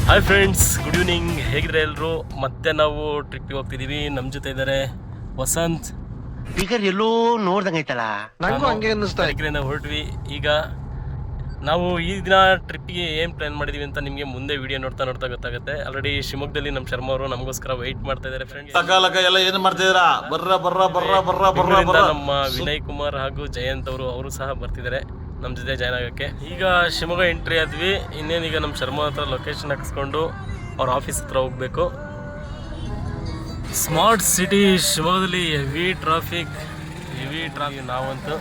Hi friends, good evening. ಹೇಗಿದ್ರೆ ಎಲ್ಲರೂ? ಮತ್ತೆ ನಾವು ಟ್ರಿಪ್ಪಿಗೆ ಹೋಗ್ತಿದ್ದೀವಿ. ನಮ್ಮ ಜೊತೆ ಇದ್ದಾರೆ ವಸಂತ್. ಫಿಗರ್ ಎಲ್ಲೋ ನೋಡ್ದಂಗೈತಲ್ಲ, ನಂಗೂ ಹಂಗೆ ಅನ್ನಿಸ್ತಾ ಬೆಳಗ್ಗೆಯಿಂದ ಹೊರಟ್ವಿ. ಈಗ ನಾವು ಈ ದಿನ ಟ್ರಿಪ್ಪಿಗೆ ಏನು ಪ್ಲ್ಯಾನ್ ಮಾಡಿದ್ದೀವಿ ಅಂತ ನಿಮಗೆ ಮುಂದೆ ವಿಡಿಯೋ ನೋಡ್ತಾ ಗೊತ್ತಾಗುತ್ತೆ. ಆಲ್ರೆಡಿ ಶಿವಮೊಗ್ಗದಲ್ಲಿ ನಮ್ಮ ಶರ್ಮಾ ಅವರು ನಮಗೋಸ್ಕರ ವೆಯ್ಟ್ ಮಾಡ್ತಾ ಇದ್ದಾರೆ. ಫ್ರೆಂಡ್ಸ್, ಎಲ್ಲ ಏನು ಮಾಡ್ತಿದ್ದೀರಾ? ಬರ್ರ ನಮ್ಮ ವಿನಯ್ ಕುಮಾರ್ ಹಾಗೂ ಜಯಂತ್ ಅವರು ಸಹ ಬರ್ತಿದ್ದಾರೆ ನಮ್ಮ ಜೊತೆ ಜಾಯ್ನ್ ಆಗೋಕ್ಕೆ. ಈಗ ಶಿವಮೊಗ್ಗ ಎಂಟ್ರಿ ಆದ್ವಿ. ಇನ್ನೇನೀಗ ನಮ್ಮ ಶರ್ಮಾ ಹತ್ರ ಲೊಕೇಶನ್ ಹಾಕಿಸ್ಕೊಂಡು ಅವ್ರ ಆಫೀಸ್ ಹತ್ರ ಹೋಗಬೇಕು. ಸ್ಮಾರ್ಟ್ ಸಿಟಿ ಶಿವಮೊಗ್ಗದಲ್ಲಿ ಹೆವಿ ಟ್ರಾಫಿಕ್. ನಾವಂತೂ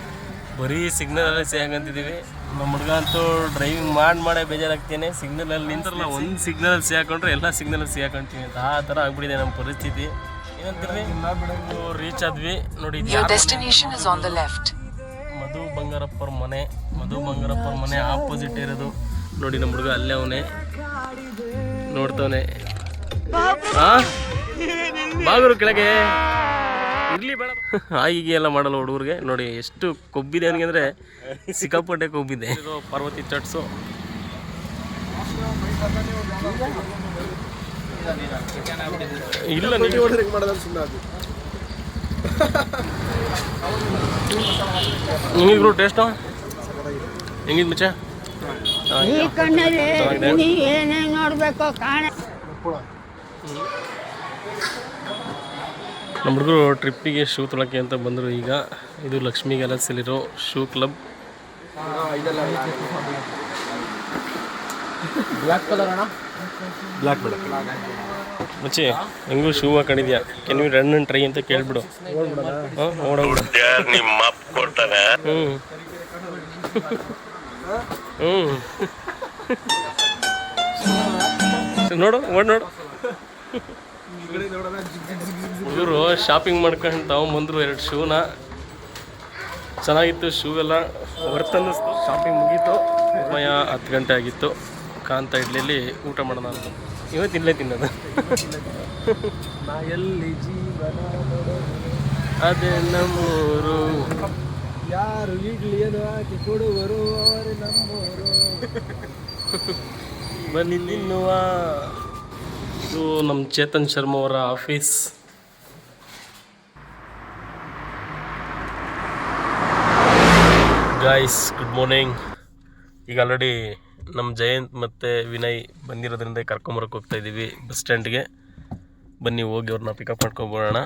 ಬರೀ ಸಿಗ್ನಲಲ್ಲಿ ಸಿಗಂತಿದ್ದೀವಿ. ನಮ್ಮ ಹುಡುಗ ಅಂತೂ ಡ್ರೈವಿಂಗ್ ಮಾಡೇ ಬೇಜಾರಾಗ್ತೇನೆ. ಸಿಗ್ನಲಲ್ಲಿ ನಿಂತರಲ್ಲ, ಒಂದು ಸಿಗ್ನಲಲ್ಲಿ ಸಿಗಾಕೊಂಡ್ರೆ ಎಲ್ಲ ಸಿಗ್ನಲಲ್ಲಿ ಸಿಗಾಕೊಂತೀವಿ ಅಂತ ಆ ಥರ ಆಗ್ಬಿಟ್ಟಿದೆ ನಮ್ಮ ಪರಿಸ್ಥಿತಿ. ಏನಂತೀರಿ? ರೀಚ್ ಆದ್ವಿ ನೋಡಿ. ಮಧು ಬಂಗಾರಪ್ಪರ ಮನೆ ಆಪೋಸಿಟ್ ಇರೋದು ನೋಡಿ. ನಮ್ಮ ಹುಡುಗ ಅಲ್ಲೇ ಅವನೇ ನೋಡ್ತವನೆ. ಬಾಗರು ಕೆಳಗೆ ಇರ್ಲಿ ಬೇಡ ಹೀಗೆ ಎಲ್ಲ ಮಾಡಲ್ಲ ಹುಡುಗರಿಗೆ. ನೋಡಿ ಎಷ್ಟು ಕೊಬ್ಬಿದೆ ಅವನಿಗೆ ಅಂದರೆ ಸಿಕ್ಕಾಪಟ್ಟೆ ಕೊಬ್ಬಿದೆ. ಪಾರ್ವತಿ ಚಟ್ಸು ಇಲ್ಲ ಹೆಂಗಿದ್ರು ಟೇಸ್ಟು ಹೆಂಗಿದ್ ಮಚ್ಚ? ನಮ್ಮ ಹುಡುಗರು ಟ್ರಿಪ್ಪಿಗೆ ಶೂ ತೊಳಕ್ಕೆ ಅಂತ ಬಂದರು. ಈಗ ಇದು ಲಕ್ಷ್ಮೀ ಗ್ಯಾಲಕ್ಸಿಲಿರೋ ಶೂ ಕ್ಲಬ್. ಬ್ಲ್ಯಾಕ್ ಬೇಡ ಮಚ್ಚಿ, ಹೆಂಗೂ ಶೂ ಹಾಕೊಂಡಿದ್ಯಾ? Can you run and try ಅಂತ ಕೇಳ್ಬಿಡು. ಓಡೋಗ್ಬಿಡು. ನೋಡು ಹುಡುಗರು ಶಾಪಿಂಗ್ ಮಾಡ್ಕೊಂಡು ತಗೊಂಬಂದ್ರು 2 ಶೂನ. ಚೆನ್ನಾಗಿತ್ತು ಶೂ ಎಲ್ಲ, ವರ್ತ್ ಅನ್ನಿಸ್ತು. ಶಾಪಿಂಗ್ ಮುಗೀತು. ಸಮಯ 10 ಗಂಟೆ ಆಗಿತ್ತು. ಕಾಂತ ಇಡ್ಲಿಯಲ್ಲಿ ಊಟ ಮಾಡೋಣ ಅಂತ ಇವತ್ತು ಇಲ್ಲೇ ತಿನ್ನೋದು. ಎಲ್ಲಿ ಜೀವನ ಅದೇ ನಮ್ಮೂರು, ಯಾರು ಇಡ್ಲಿಯನ್ನು ಹಾಕಿ ಕೊಡುವರು ಅವರೇ ನಮ್ಮೂರು. ಬನ್ನಿ ತಿನ್ನುವ. ಇದು ನಮ್ಮ ಚೇತನ್ ಶರ್ಮಾ ಅವರ ಆಫೀಸ್. Guys, good morning. ಈಗ ಆಲ್ರೆಡಿ ನಮ್ಮ ಜಯಂತ್ ಮತ್ತು ವಿನಯ್ ಬಂದಿರೋದ್ರಿಂದ ಕರ್ಕೊಂಬರಕ್ಕೆ ಹೋಗ್ತಾಯಿದ್ದೀವಿ ಬಸ್ ಸ್ಟ್ಯಾಂಡ್ಗೆ. ಬನ್ನಿ ಹೋಗಿ ಅವ್ರನ್ನ ಪಿಕಪ್ ಮಾಡ್ಕೊಬೋಣ.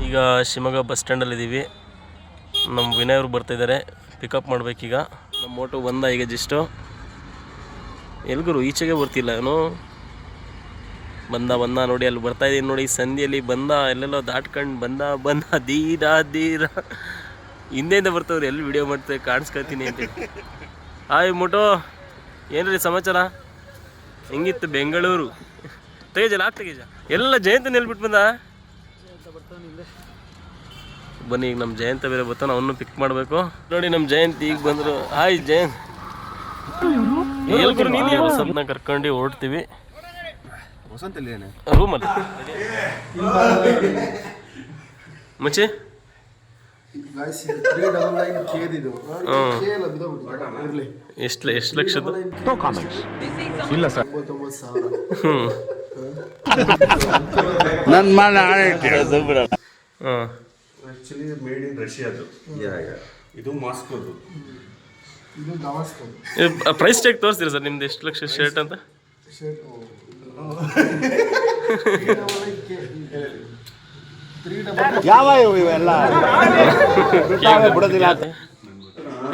ಈಗ ಶಿವಮೊಗ್ಗ ಬಸ್ ಸ್ಟ್ಯಾಂಡಲ್ಲಿದ್ದೀವಿ. ನಮ್ಮ ವಿನಯ್ ಅವರು ಬರ್ತಾಯಿದ್ದಾರೆ, ಪಿಕಪ್ ಮಾಡಬೇಕೀಗ. ನಮ್ಮ ಮೋಟೋ ಬಂದ ಈಗ ಜಸ್ಟು. ಎಲ್ಗರು ಈಚೆಗೆ ಬರ್ತಿಲ್ಲ ಇವನು. ಬಂದ ನೋಡಿ, ಅಲ್ಲಿ ಬರ್ತಾಯಿದ್ದೀನಿ ನೋಡಿ. ಸಂಧಿಯಲ್ಲಿ ಬಂದ, ಎಲ್ಲೆಲ್ಲೋ ದಾಟ್ಕೊಂಡು ಬಂದ ದೀರ ಹಿಂದೆಯಿಂದ ಬರ್ತವ್ರು. ಎಲ್ಲಿ ವಿಡಿಯೋ ಮಾಡ್ತೇವೆ ಕಾಣಿಸ್ಕೊತೀನಿ ಅಂತೇಳಿ. ಹಾಯ್ ಮೋಟೋ, ಏನ್ರಿ ಸಮಾಚಾರ? ಹೆಂಗಿತ್ತು ಬೆಂಗಳೂರು? ತೆಗೇಜಲ್ಲ ತೆಗೇಜ ಎಲ್ಲ ಜಯಂತ ನಿಲ್ಬಿಟ್ಟು ಬಂದ. ಬನ್ನಿ, ಈಗ ನಮ್ಮ ಜಯಂತ ಬೇರೆ ಬರ್ತಾನೆ, ಅವನು ಪಿಕ್ ಮಾಡಬೇಕು. ನೋಡಿ ನಮ್ಮ ಜಯಂತ್ ಈಗ ಬಂದರು. ಹಾಯ್ ಜಯಂತ್. ಎಲ್ರು ನೀನು ವಸಂತನ ಕರ್ಕೊಂಡು ಹೊರಡ್ತೀವಿ. ರೂಮಲ್ಲಿ ಮಚ್ಚೆ ಎಷ್ಟು ಲಕ್ಷದ್ದು? ಇಲ್ಲ ಸರ್, ನನ್ನ ಮನೆ ಆಕ್ಚುಲಿ ಮೇಡ್ ಇನ್ ರಷ್ಯಾದು. ಇದು ಮಾಸ್ಕೋದು. ಪ್ರೈಸ್ ಟ್ಯಾಗ್ ತೋರಿಸ್ತೀರಾ ಸರ್ ನಿಮ್ದು? ಎಷ್ಟು ಲಕ್ಷ ಶರ್ಟ್ ಅಂತ?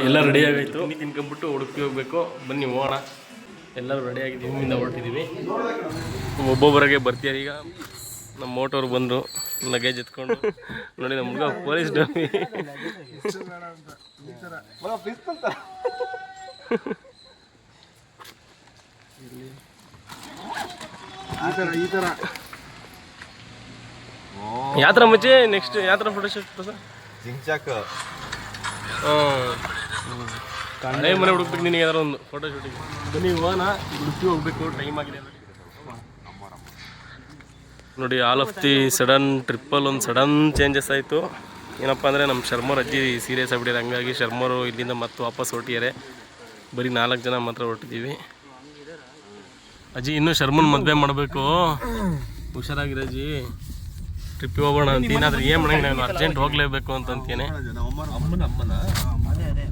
ಎಲ್ಲ ರೆಡಿ ಆಗೈತು. ತಿನ್ಕೊಂಡ್ಬಿಟ್ಟು ಉಡುಪಿ ಹೋಗ್ಬೇಕು. ಬನ್ನಿ ಹೋಗೋಣ. ಎಲ್ಲರೂ ರೆಡಿ ಆಗಿದ್ದೀವಿ, ಇಲ್ಲಿಂದ ಹೊರಟಿದ್ದೀವಿ. ಒಬ್ಬೊಬ್ಬರಾಗೆ ಬರ್ತೀಯಾರ. ಈಗ ನಮ್ಮ ಮೋಟೋರು ಬಂದರು ಲಗೇಜ್ ಎತ್ಕೊಂಡು. ನೋಡಿ ನಮ್ಮ ಹುಡುಗ ಪೊಲೀಸ್ ಡಮ್ಮಿ. ಯಾತ್ರ ಮಚ್ಚಿ ನೆಕ್ಸ್ಟ್ ಯಾತ್ರ ಫೋಟೋ ಶೂಟ್ ಸರ್? ಹಳೆ ಮನೆ ಹುಡುಕ್ಬೇಕು ನಿನಗೆ ಯಾರೋ ಒಂದು ಫೋಟೋ ಶೂಟಿಗೆ. ಬನ್ನಿ ಹೋಗೋಣ, ಉಡುಪಿ ಹೋಗ್ಬೇಕು, ಟೈಮ್ ಆಗಿದೆ. ನೋಡಿ ಆಲ್ ಆಫ್ ದಿ ಸಡನ್ ಟ್ರಿಪ್ಪಲ್ಲಿ ಒಂದು ಸಡನ್ ಚೇಂಜಸ್ ಆಯಿತು. ಏನಪ್ಪ ಅಂದರೆ ನಮ್ಮ ಶರ್ಮೋರ್ ಅಜ್ಜಿ ಸೀರಿಯಸ್ ಆಗ್ಬಿಟ್ಟಿದೆ. ಹಂಗಾಗಿ ಶರ್ಮೋರು ಇಲ್ಲಿಂದ ಮತ್ತೆ ವಾಪಸ್ ಹೊರಟಿದ್ದಾರೆ. ಬರೀ 4 ಜನ ಮಾತ್ರ ಹೊರಟಿದ್ದೀವಿ. ಅಜ್ಜಿ ಇನ್ನೂ ಶರ್ಮನ್ ಮದುವೆ ಮಾಡಬೇಕು, ಹುಷಾರಾಗಿರ ಅಜ್ಜಿ. ಟ್ರಿಪ್ಪಿಗೆ ಹೋಗೋಣ ಅಂತ ಏನಾದರೂ ಏನು ಮಾಡಂಗೆ ನಾನು ಅರ್ಜೆಂಟ್ ಹೋಗಲೇಬೇಕು ಅಂತ ಅಂತೀನಿ.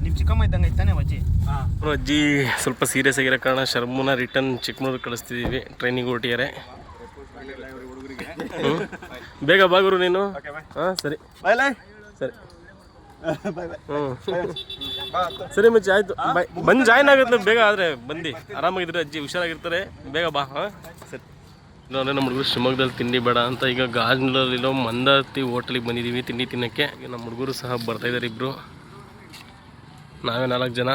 ನಿಮ್ಮ ಚಿಕ್ಕಮ್ಮ ಇದ್ದಂಗೆ ಇತ್ತಾನೆ ಅಜ್ಜಿ. ಅಜ್ಜಿ ಸ್ವಲ್ಪ ಸೀರಿಯಸ್ ಆಗಿರೋ ಕಾರಣ ಶರ್ಮನ ರಿಟರ್ನ್ ಚಿಕ್ಕಮಗಳೂರು ಕಳಿಸ್ತಿದ್ದೀವಿ, ಟ್ರೈನಿಗೆ ಹೊರಟಿದ್ದಾರೆ. ಬೇಗ ಬಾಗುರು ನೀನು. ಹಾಂ ಸರಿ ಸರಿ. ಸರಿ ಮಚ್ಚಿ ಆಯಿತು, ಬಾಯ್. ಬಂದು ಜಾಯ್ನ್ ಆಗುತ್ತೆ ಬೇಗ, ಆದರೆ ಬಂದು ಆರಾಮಾಗಿದ್ರೆ ಅಜ್ಜಿ ಹುಷಾರಾಗಿರ್ತಾರೆ. ಬೇಗ ಬಾ. ಹಾಂ ಸರಿ. ಇಲ್ಲಾಂದರೆ ನಮ್ಮ ಹುಡುಗರು ಶಿವಮೊಗ್ಗದಲ್ಲಿ ತಿಂಡಿ ಬೇಡ ಅಂತ ಈಗ ಗಾಜನಲ್ಲಿರೋ ಮಂದಾರ್ತಿ ಹೋಟೆಲಿಗೆ ಬಂದಿದ್ದೀವಿ ತಿಂಡಿ ತಿನ್ನೋಕ್ಕೆ. ಈಗ ನಮ್ಮ ಹುಡುಗರು ಸಹ ಬರ್ತಾಯಿದ್ದಾರೆ, ಇಬ್ಬರು. ನಾವೇ 4 ಜನ.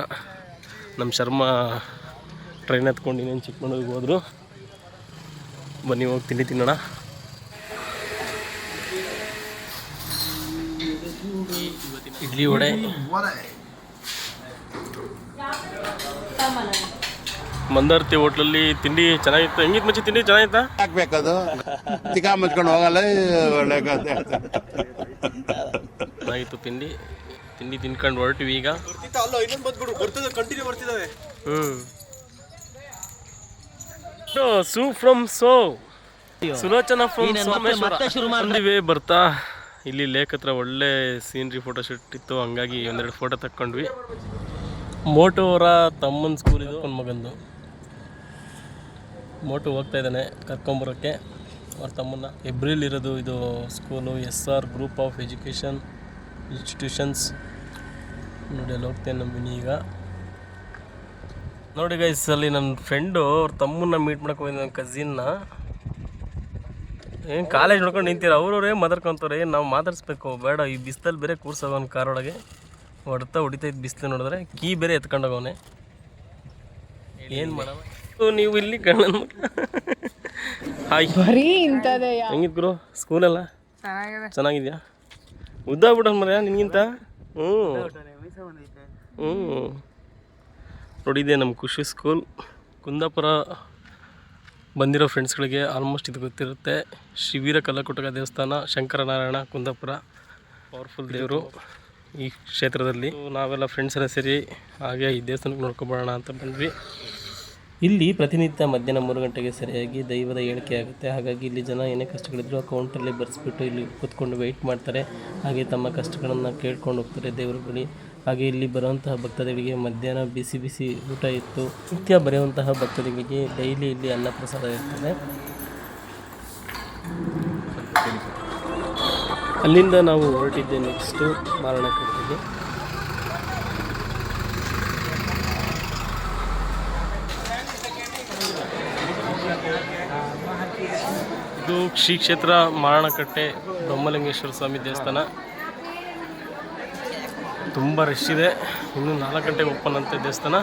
ನಮ್ಮ ಶರ್ಮ ಟ್ರೈನ್ ಹತ್ಕೊಂಡು ಇನ್ನೇನು ಚಿಕ್ಕಮಗಳೂರಿಗೆ ಹೋದರು. ಬನ್ನಿ ಹೋಗಿ ತಿಂಡಿ ತಿನ್ನೋಣ. ಇಡ್ಲಿ ವಡೆ. ಮಂದಾರ್ತಿ ಹೋಟ್ಲಲ್ಲಿ ತಿಂಡಿ ಚೆನ್ನಾಗಿತ್ತು. ಹೆಂಗಿತ್ತು ಮಚ್ಚಿ ತಿಂಡಿ? ಚೆನ್ನಾಗಿತ್ತಾ? ಹಾಕ್ಬೇಕದು ಚಿಕ್ಕ ಮುಚ್ಕೊಂಡು ಹೋಗಲ್ಲ. ಒಳ್ಳೆ ಚೆನ್ನಾಗಿತ್ತು ತಿಂಡಿ. ತಿಂಡಿ ತಿನ್ಕೊಂಡು ಹೊರಟಿವಿ ಈಗ. So from so Sulochana from Someshwara ಬರ್ತಾ ಇಲ್ಲಿ ಲೇಕ್ ಹತ್ರ ಒಳ್ಳೆ ಸೀನ್ರಿ ಫೋಟೋ ಶೂಟ್ ಇತ್ತು, ಹಂಗಾಗಿ ಒಂದೆರಡು ಫೋಟೋ ತಕ್ಕೊಂಡ್ವಿ. ಮೋಟು ಅವರ ತಮ್ಮನ ಸ್ಕೂಲ್ ಇದು, ಒಂದು ಮಗಂದು. ಮೋಟು ಹೋಗ್ತಾ ಇದ್ದಾನೆ ಕರ್ಕೊಂಬರೋಕ್ಕೆ ಅವ್ರ ತಮ್ಮನ್ನ. ಎಬ್ರಿಲ್ ಇರೋದು ಇದು school, SR group of education institutions. ನೋಡಿ ಅಲ್ಲಿ ಹೋಗ್ತೇನೆ ನಮ್ಮ ಈಗ. ನೋಡಿ ಗೈಸ್, ಅಲ್ಲಿ ನನ್ನ ಫ್ರೆಂಡು ಅವ್ರ ತಮ್ಮನ್ನ ಮೀಟ್ ಮಾಡಕ್ಕೆ ಹೋಗಿದ್ದೆ, ನನ್ನ ಕಸಿನ್ನ. ಏನು ಕಾಲೇಜ್ ನೋಡ್ಕೊಂಡು ನಿಂತೀರ, ಅವ್ರವರೇ ಮಾತಾಡ್ಕೊತಾರೆ. ನಾವು ಮಾತಾಡಿಸ್ಬೇಕು ಬೇಡ, ಈ ಬಿಸ್ತಲ್ಲಿ ಬೇರೆ ಕೂರ್ಸೋವನ್ ಕಾರೊಳಗೆ ಹೊಡಿತೈತೆ ಬಿಸಿಲು. ನೋಡಿದ್ರೆ ಕೀ ಬೇರೆ ಎತ್ಕೊಂಡೋಗವನೆ. ಏನು ಮಾಡೋಣ ನೀವು ಇಲ್ಲಿ ಕಣ್ಣನ್ ಹಾಯ್. ಹೆಂಗಿದ್ ಗುರು ಸ್ಕೂಲೆಲ್ಲ? ಚೆನ್ನಾಗಿದ್ಯಾ? ಉದ್ದಾಗ್ಬಿಟ್ಟ ಮರ ನಿನ್ಗಿಂತ. ನೋಡಿದ್ದೆ ನಮ್ಮ ಖುಷಿ ಸ್ಕೂಲ್. ಕುಂದಾಪುರ ಬಂದಿರೋ ಫ್ರೆಂಡ್ಸ್ಗಳಿಗೆ ಆಲ್ಮೋಸ್ಟ್ ಇದು ಗೊತ್ತಿರುತ್ತೆ. ಶಿವೀರ ಕಲಕುಟಕ ದೇವಸ್ಥಾನ, ಶಂಕರನಾರಾಯಣ ಕುಂದಾಪುರ, ಪವರ್ಫುಲ್ ದೇವರು ಈ ಕ್ಷೇತ್ರದಲ್ಲಿ. ನಾವೆಲ್ಲ ಫ್ರೆಂಡ್ಸ್ ಎಲ್ಲ ಸೇರಿ ಹಾಗೆ ಈ ದೇವಸ್ಥಾನಕ್ಕೆ ನೋಡ್ಕೊಬೋಣ ಅಂತ ಬಂದ್ವಿ. ಇಲ್ಲಿ ಪ್ರತಿನಿತ್ಯ ಮಧ್ಯಾಹ್ನ 3 ಗಂಟೆಗೆ ಸರಿಯಾಗಿ ದೈವದ ಹೇಳಿಕೆ ಆಗುತ್ತೆ. ಹಾಗಾಗಿ ಇಲ್ಲಿ ಜನ ಏನೇ ಕಷ್ಟಗಳಿದ್ರು ಆ ಕೌಂಟ್ರಲ್ಲಿ ಬರೆಸ್ಬಿಟ್ಟು ಇಲ್ಲಿ ಕೂತ್ಕೊಂಡು ವೆಯ್ಟ್ ಮಾಡ್ತಾರೆ. ಹಾಗೆ ತಮ್ಮ ಕಷ್ಟಗಳನ್ನು ಕೇಳ್ಕೊಂಡು ಹೋಗ್ತಾರೆ ದೇವ್ರ ಬಳಿ. ಹಾಗೆ ಇಲ್ಲಿ ಬರುವಂತಹ ಭಕ್ತಾದಿಗಳಿಗೆ ಮಧ್ಯಾಹ್ನ ಬಿಸಿ ಬಿಸಿ ಊಟ ಇತ್ತು. ನಿತ್ಯ ಬರೆಯುವಂತಹ ಭಕ್ತಾದಿಗಳಿಗೆ ಡೈಲಿ ಇಲ್ಲಿ ಅನ್ನ ಪ್ರಸಾದ ಇರ್ತದೆ. ಅಲ್ಲಿಂದ ನಾವು ಹೊರಟಿದ್ದೆ ನೆಕ್ಸ್ಟು ಮಾರಣಕಟ್ಟೆಗೆ. ಇದು ಶ್ರೀ ಕ್ಷೇತ್ರ ಮಾರಣಕಟ್ಟೆ ಬ್ರಹ್ಮಲಿಂಗೇಶ್ವರ ಸ್ವಾಮಿ ದೇವಸ್ಥಾನ. ತುಂಬ ರಶ್ ಇದೆ. ಇನ್ನು 4 ಗಂಟೆಗೆ ಓಪನ್ ಅಂತೆ ದೇವಸ್ಥಾನ.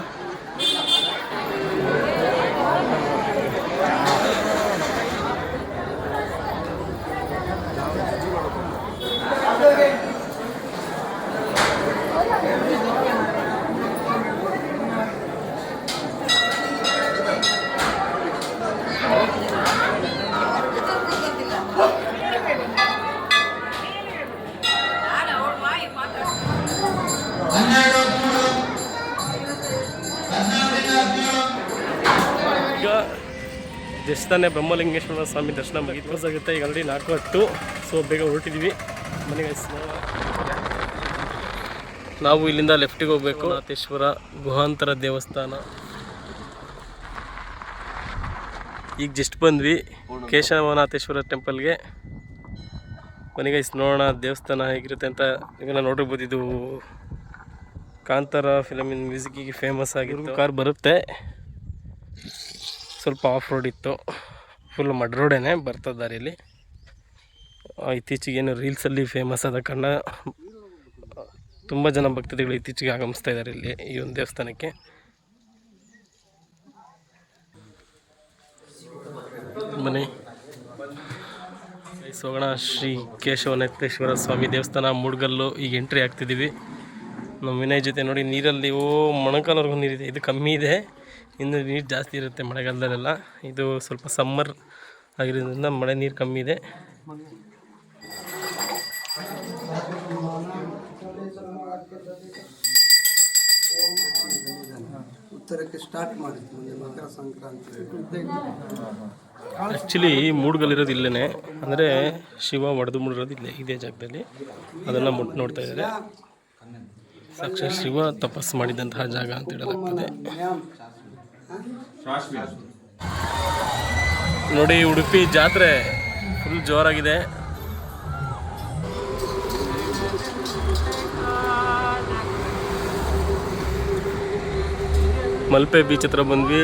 ಈಗ ದೇವಸ್ಥಾನ ಬ್ರಹ್ಮಲಿಂಗೇಶ್ವರ ಸ್ವಾಮಿ ದರ್ಶನ ಮುಗಿದು ಆಗುತ್ತೆ. ಈಗ ಆಲ್ರೆಡಿ 4:10. ಸೊ ಬೇಗ ಹೊರಟಿದ್ದೀವಿ ಮನೆಗೆ. ನಾವು ಇಲ್ಲಿಂದ ಲೆಫ್ಟಿಗೆ ಹೋಗಬೇಕು. ನಾಥೇಶ್ವರ ಗುಹಾಂತರ ದೇವಸ್ಥಾನ. ಈಗ ಜಸ್ಟ್ ಬಂದ್ವಿ ಕೇಶವನಾಥೇಶ್ವರ ಟೆಂಪಲ್ಗೆ. ಮನೆಗೆ ನೋಡೋಣ ದೇವಸ್ಥಾನ ಹೇಗಿರುತ್ತೆ ಅಂತ. ಇವೆಲ್ಲ ನೋಡಿರ್ಬೋದು, ಇದು ಕಾಂತಾರ ಫಿಲಮಿನ ಮ್ಯೂಸಿಕ್ಕಿಗೆ ಫೇಮಸ್ ಆಗಿತ್ತು. ಕಾರ್ ಬರುತ್ತೆ, ಸ್ವಲ್ಪ ಆಫ್ ರೋಡ್ ಇತ್ತು, ಫುಲ್ ಮಡ್ ರೋಡೇನೆ ಬರ್ತಾ ದಾರಿಯಲ್ಲಿ. ಇತ್ತೀಚೆಗೇನು ರೀಲ್ಸಲ್ಲಿ ಫೇಮಸ್ ಆದ ಕಾರಣ ತುಂಬ ಜನ ಭಕ್ತಾದಿಗಳು ಇತ್ತೀಚೆಗೆ ಆಗಮಿಸ್ತಾ ಇದ್ದಾರೆ ಇಲ್ಲಿ ಈ ಒಂದು ದೇವಸ್ಥಾನಕ್ಕೆ. ಬನ್ನಿ ಹೋಗೋಣ. ಶ್ರೀ ಕೇಶವನಾಥೇಶ್ವರ ಸ್ವಾಮಿ ದೇವಸ್ಥಾನ ಮೂಡ್ಗಲ್ಲು. ಈಗ ಎಂಟ್ರಿ ಆಗ್ತಿದ್ದೀವಿ. ನಮ್ಮ ವಿನಯ್ ಜೊತೆ ನೋಡಿ ನೀರಲ್ಲಿ ಮೊಣಕಾಲವರೆಗೂ ನೀರಿದೆ. ಇದು ಕಮ್ಮಿ ಇದೆ, ಇನ್ನು ನೀರು ಜಾಸ್ತಿ ಇರುತ್ತೆ ಮಳೆಗಾಲದಲ್ಲೆಲ್ಲ. ಇದು ಸ್ವಲ್ಪ ಸಮ್ಮರ್ ಆಗಿರೋದ್ರಿಂದ ಮಳೆ ನೀರು ಕಮ್ಮಿ ಇದೆ. ಉತ್ತರಕ್ಕೆ ಅದಕ್ಕೆ ಸ್ಟಾರ್ಟ್ ಮಾಡಿದ್ವಿ ಮುಂದೆ ಮಕರ ಸಂಕ್ರಾಂತಿ. ಆ್ಯಕ್ಚುಲಿ ಮೂಡ್ಗಲ್ಲಿರೋದು ಇಲ್ಲೇ, ಅಂದರೆ ಶಿವ ಒಡೆದು ಮುಡಿರೋದು ಇಲ್ಲೇ ಇದೇ ಜಾಗದಲ್ಲಿ. ಅದನ್ನು ನೋಡ್ತಾ ಇದ್ದಾರೆ. ಸಾಕ್ಷಾತ್ ಶಿವ ತಪಸ್ಸು ಮಾಡಿದಂತಹ ಜಾಗ ಅಂತ ಹೇಳಲಾಗ್ತದೆ. ನೋಡಿ ಉಡುಪಿ ಜಾತ್ರೆ ಫುಲ್ ಜೋರಾಗಿದೆ. ಮಲ್ಪೆ ಬೀಚ್ ಹತ್ರ ಬಂದ್ವಿ.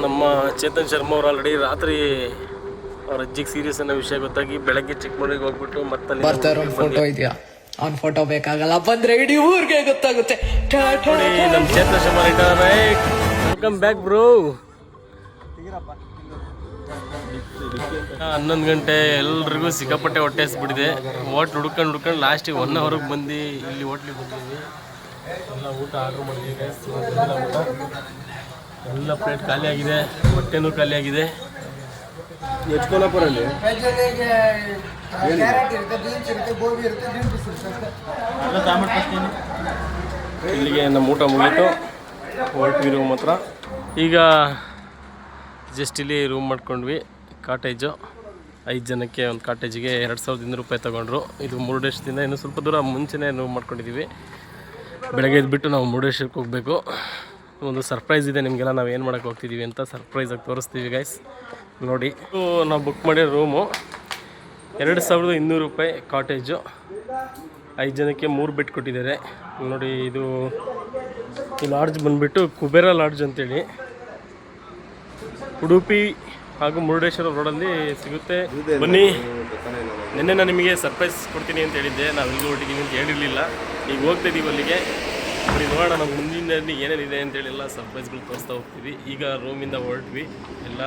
ನಮ್ಮ ಚೇತನ್ ಶರ್ಮಾ ಅವ್ರು ಆಲ್ರೆಡಿ ರಾತ್ರಿ ಅವ್ರ ಅಜ್ಜಿಗೆ ಸೀರಿಯಸ್ ಅನ್ನೋ ವಿಷಯ ಗೊತ್ತಾಗಿ ಬೆಳಗ್ಗೆ ಚಿಕ್ಕಮಗಳೂರಿಗೆ ಹೋಗ್ಬಿಟ್ಟು ಮತ್ತೆ ಫೋಟೋ ಇದೆಯಾ? ಅವ್ನ ಫೋಟೋ ಬೇಕಾಗಲ್ಲ, ಬಂದ್ರೆ ಇಡೀ ಊರಿಗೆ ಗೊತ್ತಾಗುತ್ತೆ. ನಮ್ಮ Chetan Sharma welcome back bro. 11 ಗಂಟೆ ಎಲ್ರಿಗೂ ಸಿಕ್ಕಾಪಟ್ಟೆ ಹೊಟ್ಟೆ ಹಸ್ಬಿಟ್ಟಿದೆ. ಹುಡ್ಕೊಂಡು ಲಾಸ್ಟಿಗೆ 1 ಅವರ್ಗೆ ಬಂದು ಇಲ್ಲಿ ಹೋಟ್ಲಿಗೆ ಬಂದಿದ್ವಿ. ಎಲ್ಲ ಊಟ ಆರ್ಡ್ರ್ ಮಾಡಿದ್ದೀವಿ. ಎಲ್ಲ ಪ್ಲೇಟ್ ಖಾಲಿ ಆಗಿದೆ, ಹೊಟ್ಟೆನೂ ಖಾಲಿ ಆಗಿದೆ. ಹೆಚ್ಕೊಳಪುರಲ್ಲಿ ಇಲ್ಲಿಗೆ ನಮ್ಮ ಊಟ ಮುಗೀತು. ಹೊರಟ್ವಿ ರೂಮ್ ಹತ್ರ. ಈಗ ಜಸ್ಟ್ ಇಲ್ಲಿ ರೂಮ್ ಮಾಡ್ಕೊಂಡ್ವಿ. ಕಾಟೇಜು 5 ಜನಕ್ಕೆ ಒಂದು ಕಾಟೇಜಿಗೆ 2200 ರೂಪಾಯಿ ತೊಗೊಂಡ್ರು. ಇದು ಮುರುಡೇಶ್ವರದಿಂದ ಇನ್ನೂ ಸ್ವಲ್ಪ ದೂರ ಮುಂಚೆನೇ ರೂಮ್ ಮಾಡ್ಕೊಂಡಿದ್ದೀವಿ. ಬೆಳಗ್ಗೆ ಎದ್ಬಿಟ್ಟು ನಾವು ಮುರುಡೇಶ್ವರಕ್ಕೆ ಹೋಗಬೇಕು. ಒಂದು ಸರ್ಪ್ರೈಸ್ ಇದೆ ನಿಮಗೆಲ್ಲ, ನಾವು ಏನು ಮಾಡೋಕ್ಕೆ ಹೋಗ್ತಿದ್ದೀವಿ ಅಂತ ಸರ್ಪ್ರೈಸಾಗಿ ತೋರಿಸ್ತೀವಿ ಗೈಸ್. ನೋಡಿ, ನಾವು ಬುಕ್ ಮಾಡಿರೋ ರೂಮು 2200 ರೂಪಾಯಿ ಕಾಟೇಜು. 5 ಜನಕ್ಕೆ 3 ಬೆಡ್ ಕೊಟ್ಟಿದ್ದಾರೆ. ನೋಡಿ, ಇದು ಈ ಲಾಡ್ಜ್ ಬಂದುಬಿಟ್ಟು ಕುಬೇರ ಲಾಡ್ಜ್ ಅಂತೇಳಿ ಉಡುಪಿ ಹಾಗೂ ಮುರುಡೇಶ್ವರ ರೋಡಲ್ಲಿ ಸಿಗುತ್ತೆ. ಬನ್ನಿ, ನಿನ್ನೆ ನಾನು ನಿಮಗೆ ಸರ್ಪ್ರೈಸ್ ಕೊಡ್ತೀನಿ ಅಂತ ಹೇಳಿದ್ದೆ. ನಾವು ಇಲ್ಲಿಗೆ ಹೊರಟಿದ್ದೀವಿ ಅಂತ ಹೇಳಿರಲಿಲ್ಲ. ಈಗ ಹೋಗ್ತಿದ್ದೀವಿ ಅಲ್ಲಿಗೆ. ಬರೀ ನೋಡೋಣ ನಮ್ಮ ಮುಂದಿನ ಏನೇನಿದೆ ಅಂತೇಳಿ ಎಲ್ಲ ಸರ್ಪ್ರೈಸ್ಗಳು ತೋರಿಸ್ತಾ ಹೋಗ್ತೀವಿ. ಈಗ ರೂಮಿಂದ ಹೊರಟ್ವಿ, ಎಲ್ಲ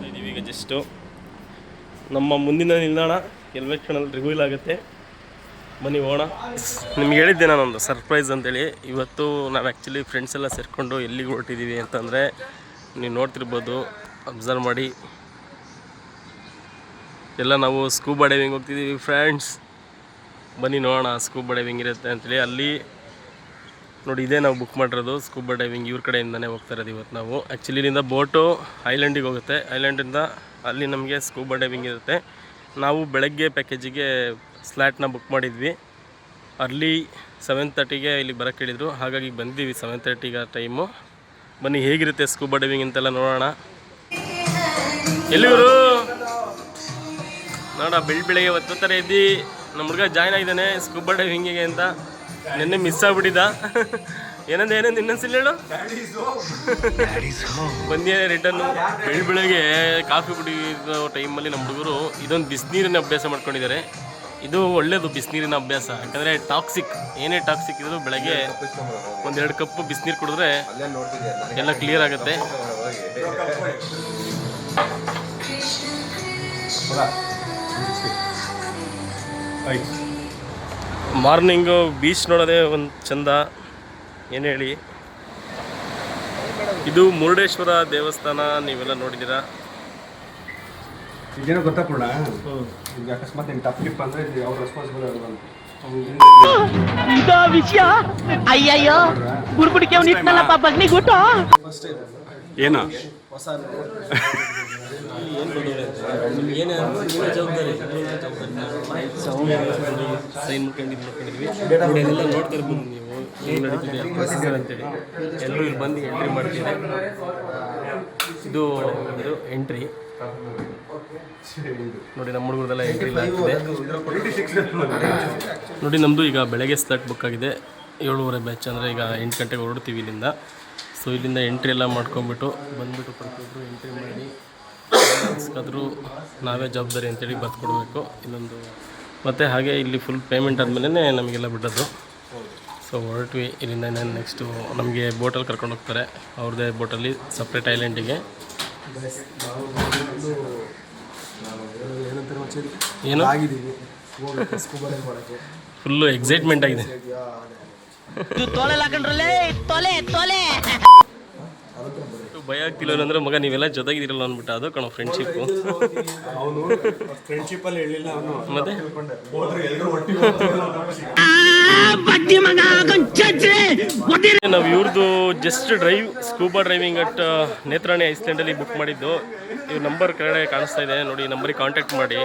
ಇದ್ದೀವಿ. ಈಗ ಜಸ್ಟು ನಮ್ಮ ಮುಂದಿನ ನಿಲ್ದಾಣ ಕೆಲವೇ ಕ್ಷಣದಲ್ಲಿ ರಿವೀಲ್ ಆಗುತ್ತೆ. ಬನ್ನಿ ಹೋಗೋಣ. ನಿಮ್ಗೆ ಹೇಳಿದ್ದೆ ನಾನೊಂದು ಸರ್ಪ್ರೈಸ್ ಅಂತೇಳಿ. ಇವತ್ತು ನಾವು ಆ್ಯಕ್ಚುಲಿ ಫ್ರೆಂಡ್ಸ್ ಎಲ್ಲ ಸೇರಿಕೊಂಡು ಎಲ್ಲಿಗೆ ಹೊರಟಿದ್ದೀವಿ ಅಂತಂದರೆ ನೀವು ನೋಡ್ತಿರ್ಬೋದು, ಅಬ್ಸರ್ವ್ ಮಾಡಿ. ಎಲ್ಲ ನಾವು ಸ್ಕೂಬಾ ಡೈವಿಂಗ್ ಹೋಗ್ತಿದ್ದೀವಿ ಫ್ರೆಂಡ್ಸ್. ಬನ್ನಿ ನೋಡೋಣ ಸ್ಕೂಬಾ ಡೈವಿಂಗ್ ಇರುತ್ತೆ ಅಂತೇಳಿ. ಅಲ್ಲಿ ನೋಡಿ, ಇದೇ ನಾವು ಬುಕ್ ಮಾಡಿರೋದು ಸ್ಕೂಬಾ ಡೈವಿಂಗ್. ಇವ್ರ ಕಡೆಯಿಂದನೇ ಹೋಗ್ತಾ ಇರೋದು ಇವತ್ತು ನಾವು. ಆ್ಯಕ್ಚುಲಿ ಇಲ್ಲಿಂದ ಬೋಟು ಐಲ್ಯಾಂಡಿಗೆ ಹೋಗುತ್ತೆ. ಐಲ್ಯಾಂಡಿಂದ ಅಲ್ಲಿ ನಮಗೆ ಸ್ಕೂಬಾ ಡೈವಿಂಗ್ ಇರುತ್ತೆ. ನಾವು ಬೆಳಗ್ಗೆ ಪ್ಯಾಕೇಜಿಗೆ ಸ್ಲ್ಯಾಟ್ನ ಬುಕ್ ಮಾಡಿದ್ವಿ. ಅರ್ಲಿ 7:30ಗೆ ಇಲ್ಲಿಗೆ ಬರೋಕ್ಕೆ ಹೇಳಿದರು. ಹಾಗಾಗಿ ಬಂದಿದ್ದೀವಿ 7:30ಗೆ ಟೈಮು. ಬನ್ನಿ ಹೇಗಿರುತ್ತೆ ಸ್ಕೂಬಾ ಡೈವಿಂಗ್ ಅಂತೆಲ್ಲ ನೋಡೋಣ. ಎಲ್ಲಿವರು ನೋಡ, ಬೆಳಿಗ್ಗೆ ಹೊತ್ತು ಥರ ಎದ್ದು ನಮ್ಮ ಹುಡುಗ ಜಾಯ್ನ್ ಆಗಿದ್ದಾನೆ ಸ್ಕೂಬಾ ಡೈವಿಂಗಿಗೆ ಅಂತ. ನಿನ್ನೆ ಮಿಸ್ ಆಗ್ಬಿಟ್ಟಿದ್ದ. ಏನಂದ ಇನ್ನೊಂದ್ಸಲ ಹೇಳು. ಬಂದಿದೆ ರಿಟರ್ನು. ಬೆಳಿಗ್ಗೆ ಕಾಫಿ ಕುಡಿಯೋ ಟೈಮಲ್ಲಿ ನಮ್ಮ ಹುಡುಗರು ಇದೊಂದು ಬಿಸಿನೀರಿನ ಅಭ್ಯಾಸ ಮಾಡ್ಕೊಂಡಿದ್ದಾರೆ. ಇದು ಒಳ್ಳೆಯದು ಬಿಸಿನೀರಿನ ಅಭ್ಯಾಸ. ಯಾಕಂದರೆ ಟಾಕ್ಸಿಕ್, ಏನೇ ಟಾಕ್ಸಿಕ್ ಇದ್ರೂ ಬೆಳಗ್ಗೆ 1-2 ಕಪ್ ಬಿಸಿನೀರು ಕುಡಿದ್ರೆ ಎಲ್ಲ ಕ್ಲಿಯರ್ ಆಗುತ್ತೆ. ಮಾರ್ನಿಂಗು ಬೀಚ್ ನೋಡೋದೇ ಒಂದು ಚಂದ. ಏನು ಹೇಳಿ. ಇದು ಮುರುಡೇಶ್ವರ ದೇವಸ್ಥಾನ, ನೀವೆಲ್ಲ ನೋಡಿದ್ದೀರಾ. ಈಗೇನೋ ಗೊತ್ತಾಪೂರ್ಣ, ಈಗ ಅಕಸ್ಮಾತ್ ಏನು ಟಫ್ ಟಿಪ್ ಅಂದರೆ ಅವ್ರ ರೆಸ್ಪಾನ್ಸಿಬಲ್ ಇರೋದು. ಇದೋ ವಿಷಯ. ಅಯ್ಯಯ್ಯೋ, ಬುಡ್ಬುಡಿಕೆ ಅವ್ನು ಇಟ್ನಲ್ಲಪ್ಪ ಬಗ್ನಿಗುಟ್ಟು. ಏನೋ ಜವಾಬ್ದಾರಿ ಸೈನ್ ಮಾಡ್ಕೊಂಡಿದ್ವಿ. ಎಲ್ಲ ನೋಡ್ತಾ ಇರ್ಬೋದು ನೀವು ಏನು ನಡೀತಿದೆ ಅಂತೇಳಿ. ಎಲ್ಲರೂ ಇಲ್ಲಿ ಬಂದು ಎಂಟ್ರಿ ಮಾಡ್ತಿದೆ. ಇದು ಎಂಟ್ರಿ ನೋಡಿ. ನಮ್ಮ ಹುಡುಗರದೆಲ್ಲ ಎಂಟ್ರಿ ಆಗ್ತಿದೆ ನೋಡಿ. ನಮ್ಮದು ಈಗ ಬೆಳಗ್ಗೆ ಸ್ಲಾಟ್ ಬುಕ್ ಆಗಿದೆ. 7:30 ಬ್ಯಾಚ್. ಅಂದರೆ ಈಗ 8 ಗಂಟೆಗೆ ಹೊರಡ್ತೀವಿ ಇಲ್ಲಿಂದ. ಸೊ ಇಲ್ಲಿಂದ ಎಂಟ್ರಿ ಎಲ್ಲ ಮಾಡ್ಕೊಂಬಿಟ್ಟು ಬಂದುಬಿಟ್ಟು ಪ್ರತಿಯೊಬ್ಬರು ಎಂಟ್ರಿ ಮಾಡಿ ಅನ್ಸ್ಕಾದ್ರೂ ನಾವೇ ಜವಾಬ್ದಾರಿ ಅಂತೇಳಿ ಬರ್ಕೊಡ್ಬೇಕು ಇನ್ನೊಂದು. ಮತ್ತು ಹಾಗೆ ಇಲ್ಲಿ ಫುಲ್ ಪೇಮೆಂಟ್ ಆದಮೇಲೆ ನಮಗೆಲ್ಲ ಬಿಡೋದು. ಸೊ ಹೊರಟ್ವಿ ಇಲ್ಲಿಂದ. ನೆಕ್ಸ್ಟು ನಮಗೆ ಬೋಟಲ್ಲಿ ಕರ್ಕೊಂಡು ಹೋಗ್ತಾರೆ, ಅವ್ರದ್ದೇ ಬೋಟಲ್ಲಿ ಸಪ್ರೇಟ್ ಐಲ್ಯಾಂಡಿಗೆ. ಏನು ಫುಲ್ಲು ಎಕ್ಸೈಟ್ಮೆಂಟ್ ಆಗಿದೆ. ಭಯ ಆಗ್ತಿಲ್ಲ ಅಂದ್ರೆ ಮಗ ನೀವೆಲ್ಲ ಜೊತೆಗಿದಿರಲ್ಲ ಅಂದ್ಬಿಟ್ಟು ಅದು ಕಣೋ ಫ್ರೆಂಡ್ಶಿಪ್ಪು. ಅವನು ಫ್ರೆಂಡ್ಶಿಪ್ಪಲ್ಲಿ ಹೇಳಿಲ್ಲ ಅವನು. ಮತ್ತೆ ನಾವು ಇವ್ರದ್ದು just scuba driving at Netrani ಐಸ್ಲ್ಯಾಂಡಲ್ಲಿ ಬುಕ್ ಮಾಡಿದ್ದು. ಇವ್ರ ನಂಬರ್ ಕೆಳಗಡೆ ಕಾಣಿಸ್ತಾ ಇದೆ ನೋಡಿ, ನಂಬರಿಗೆ ಕಾಂಟ್ಯಾಕ್ಟ್ ಮಾಡಿ.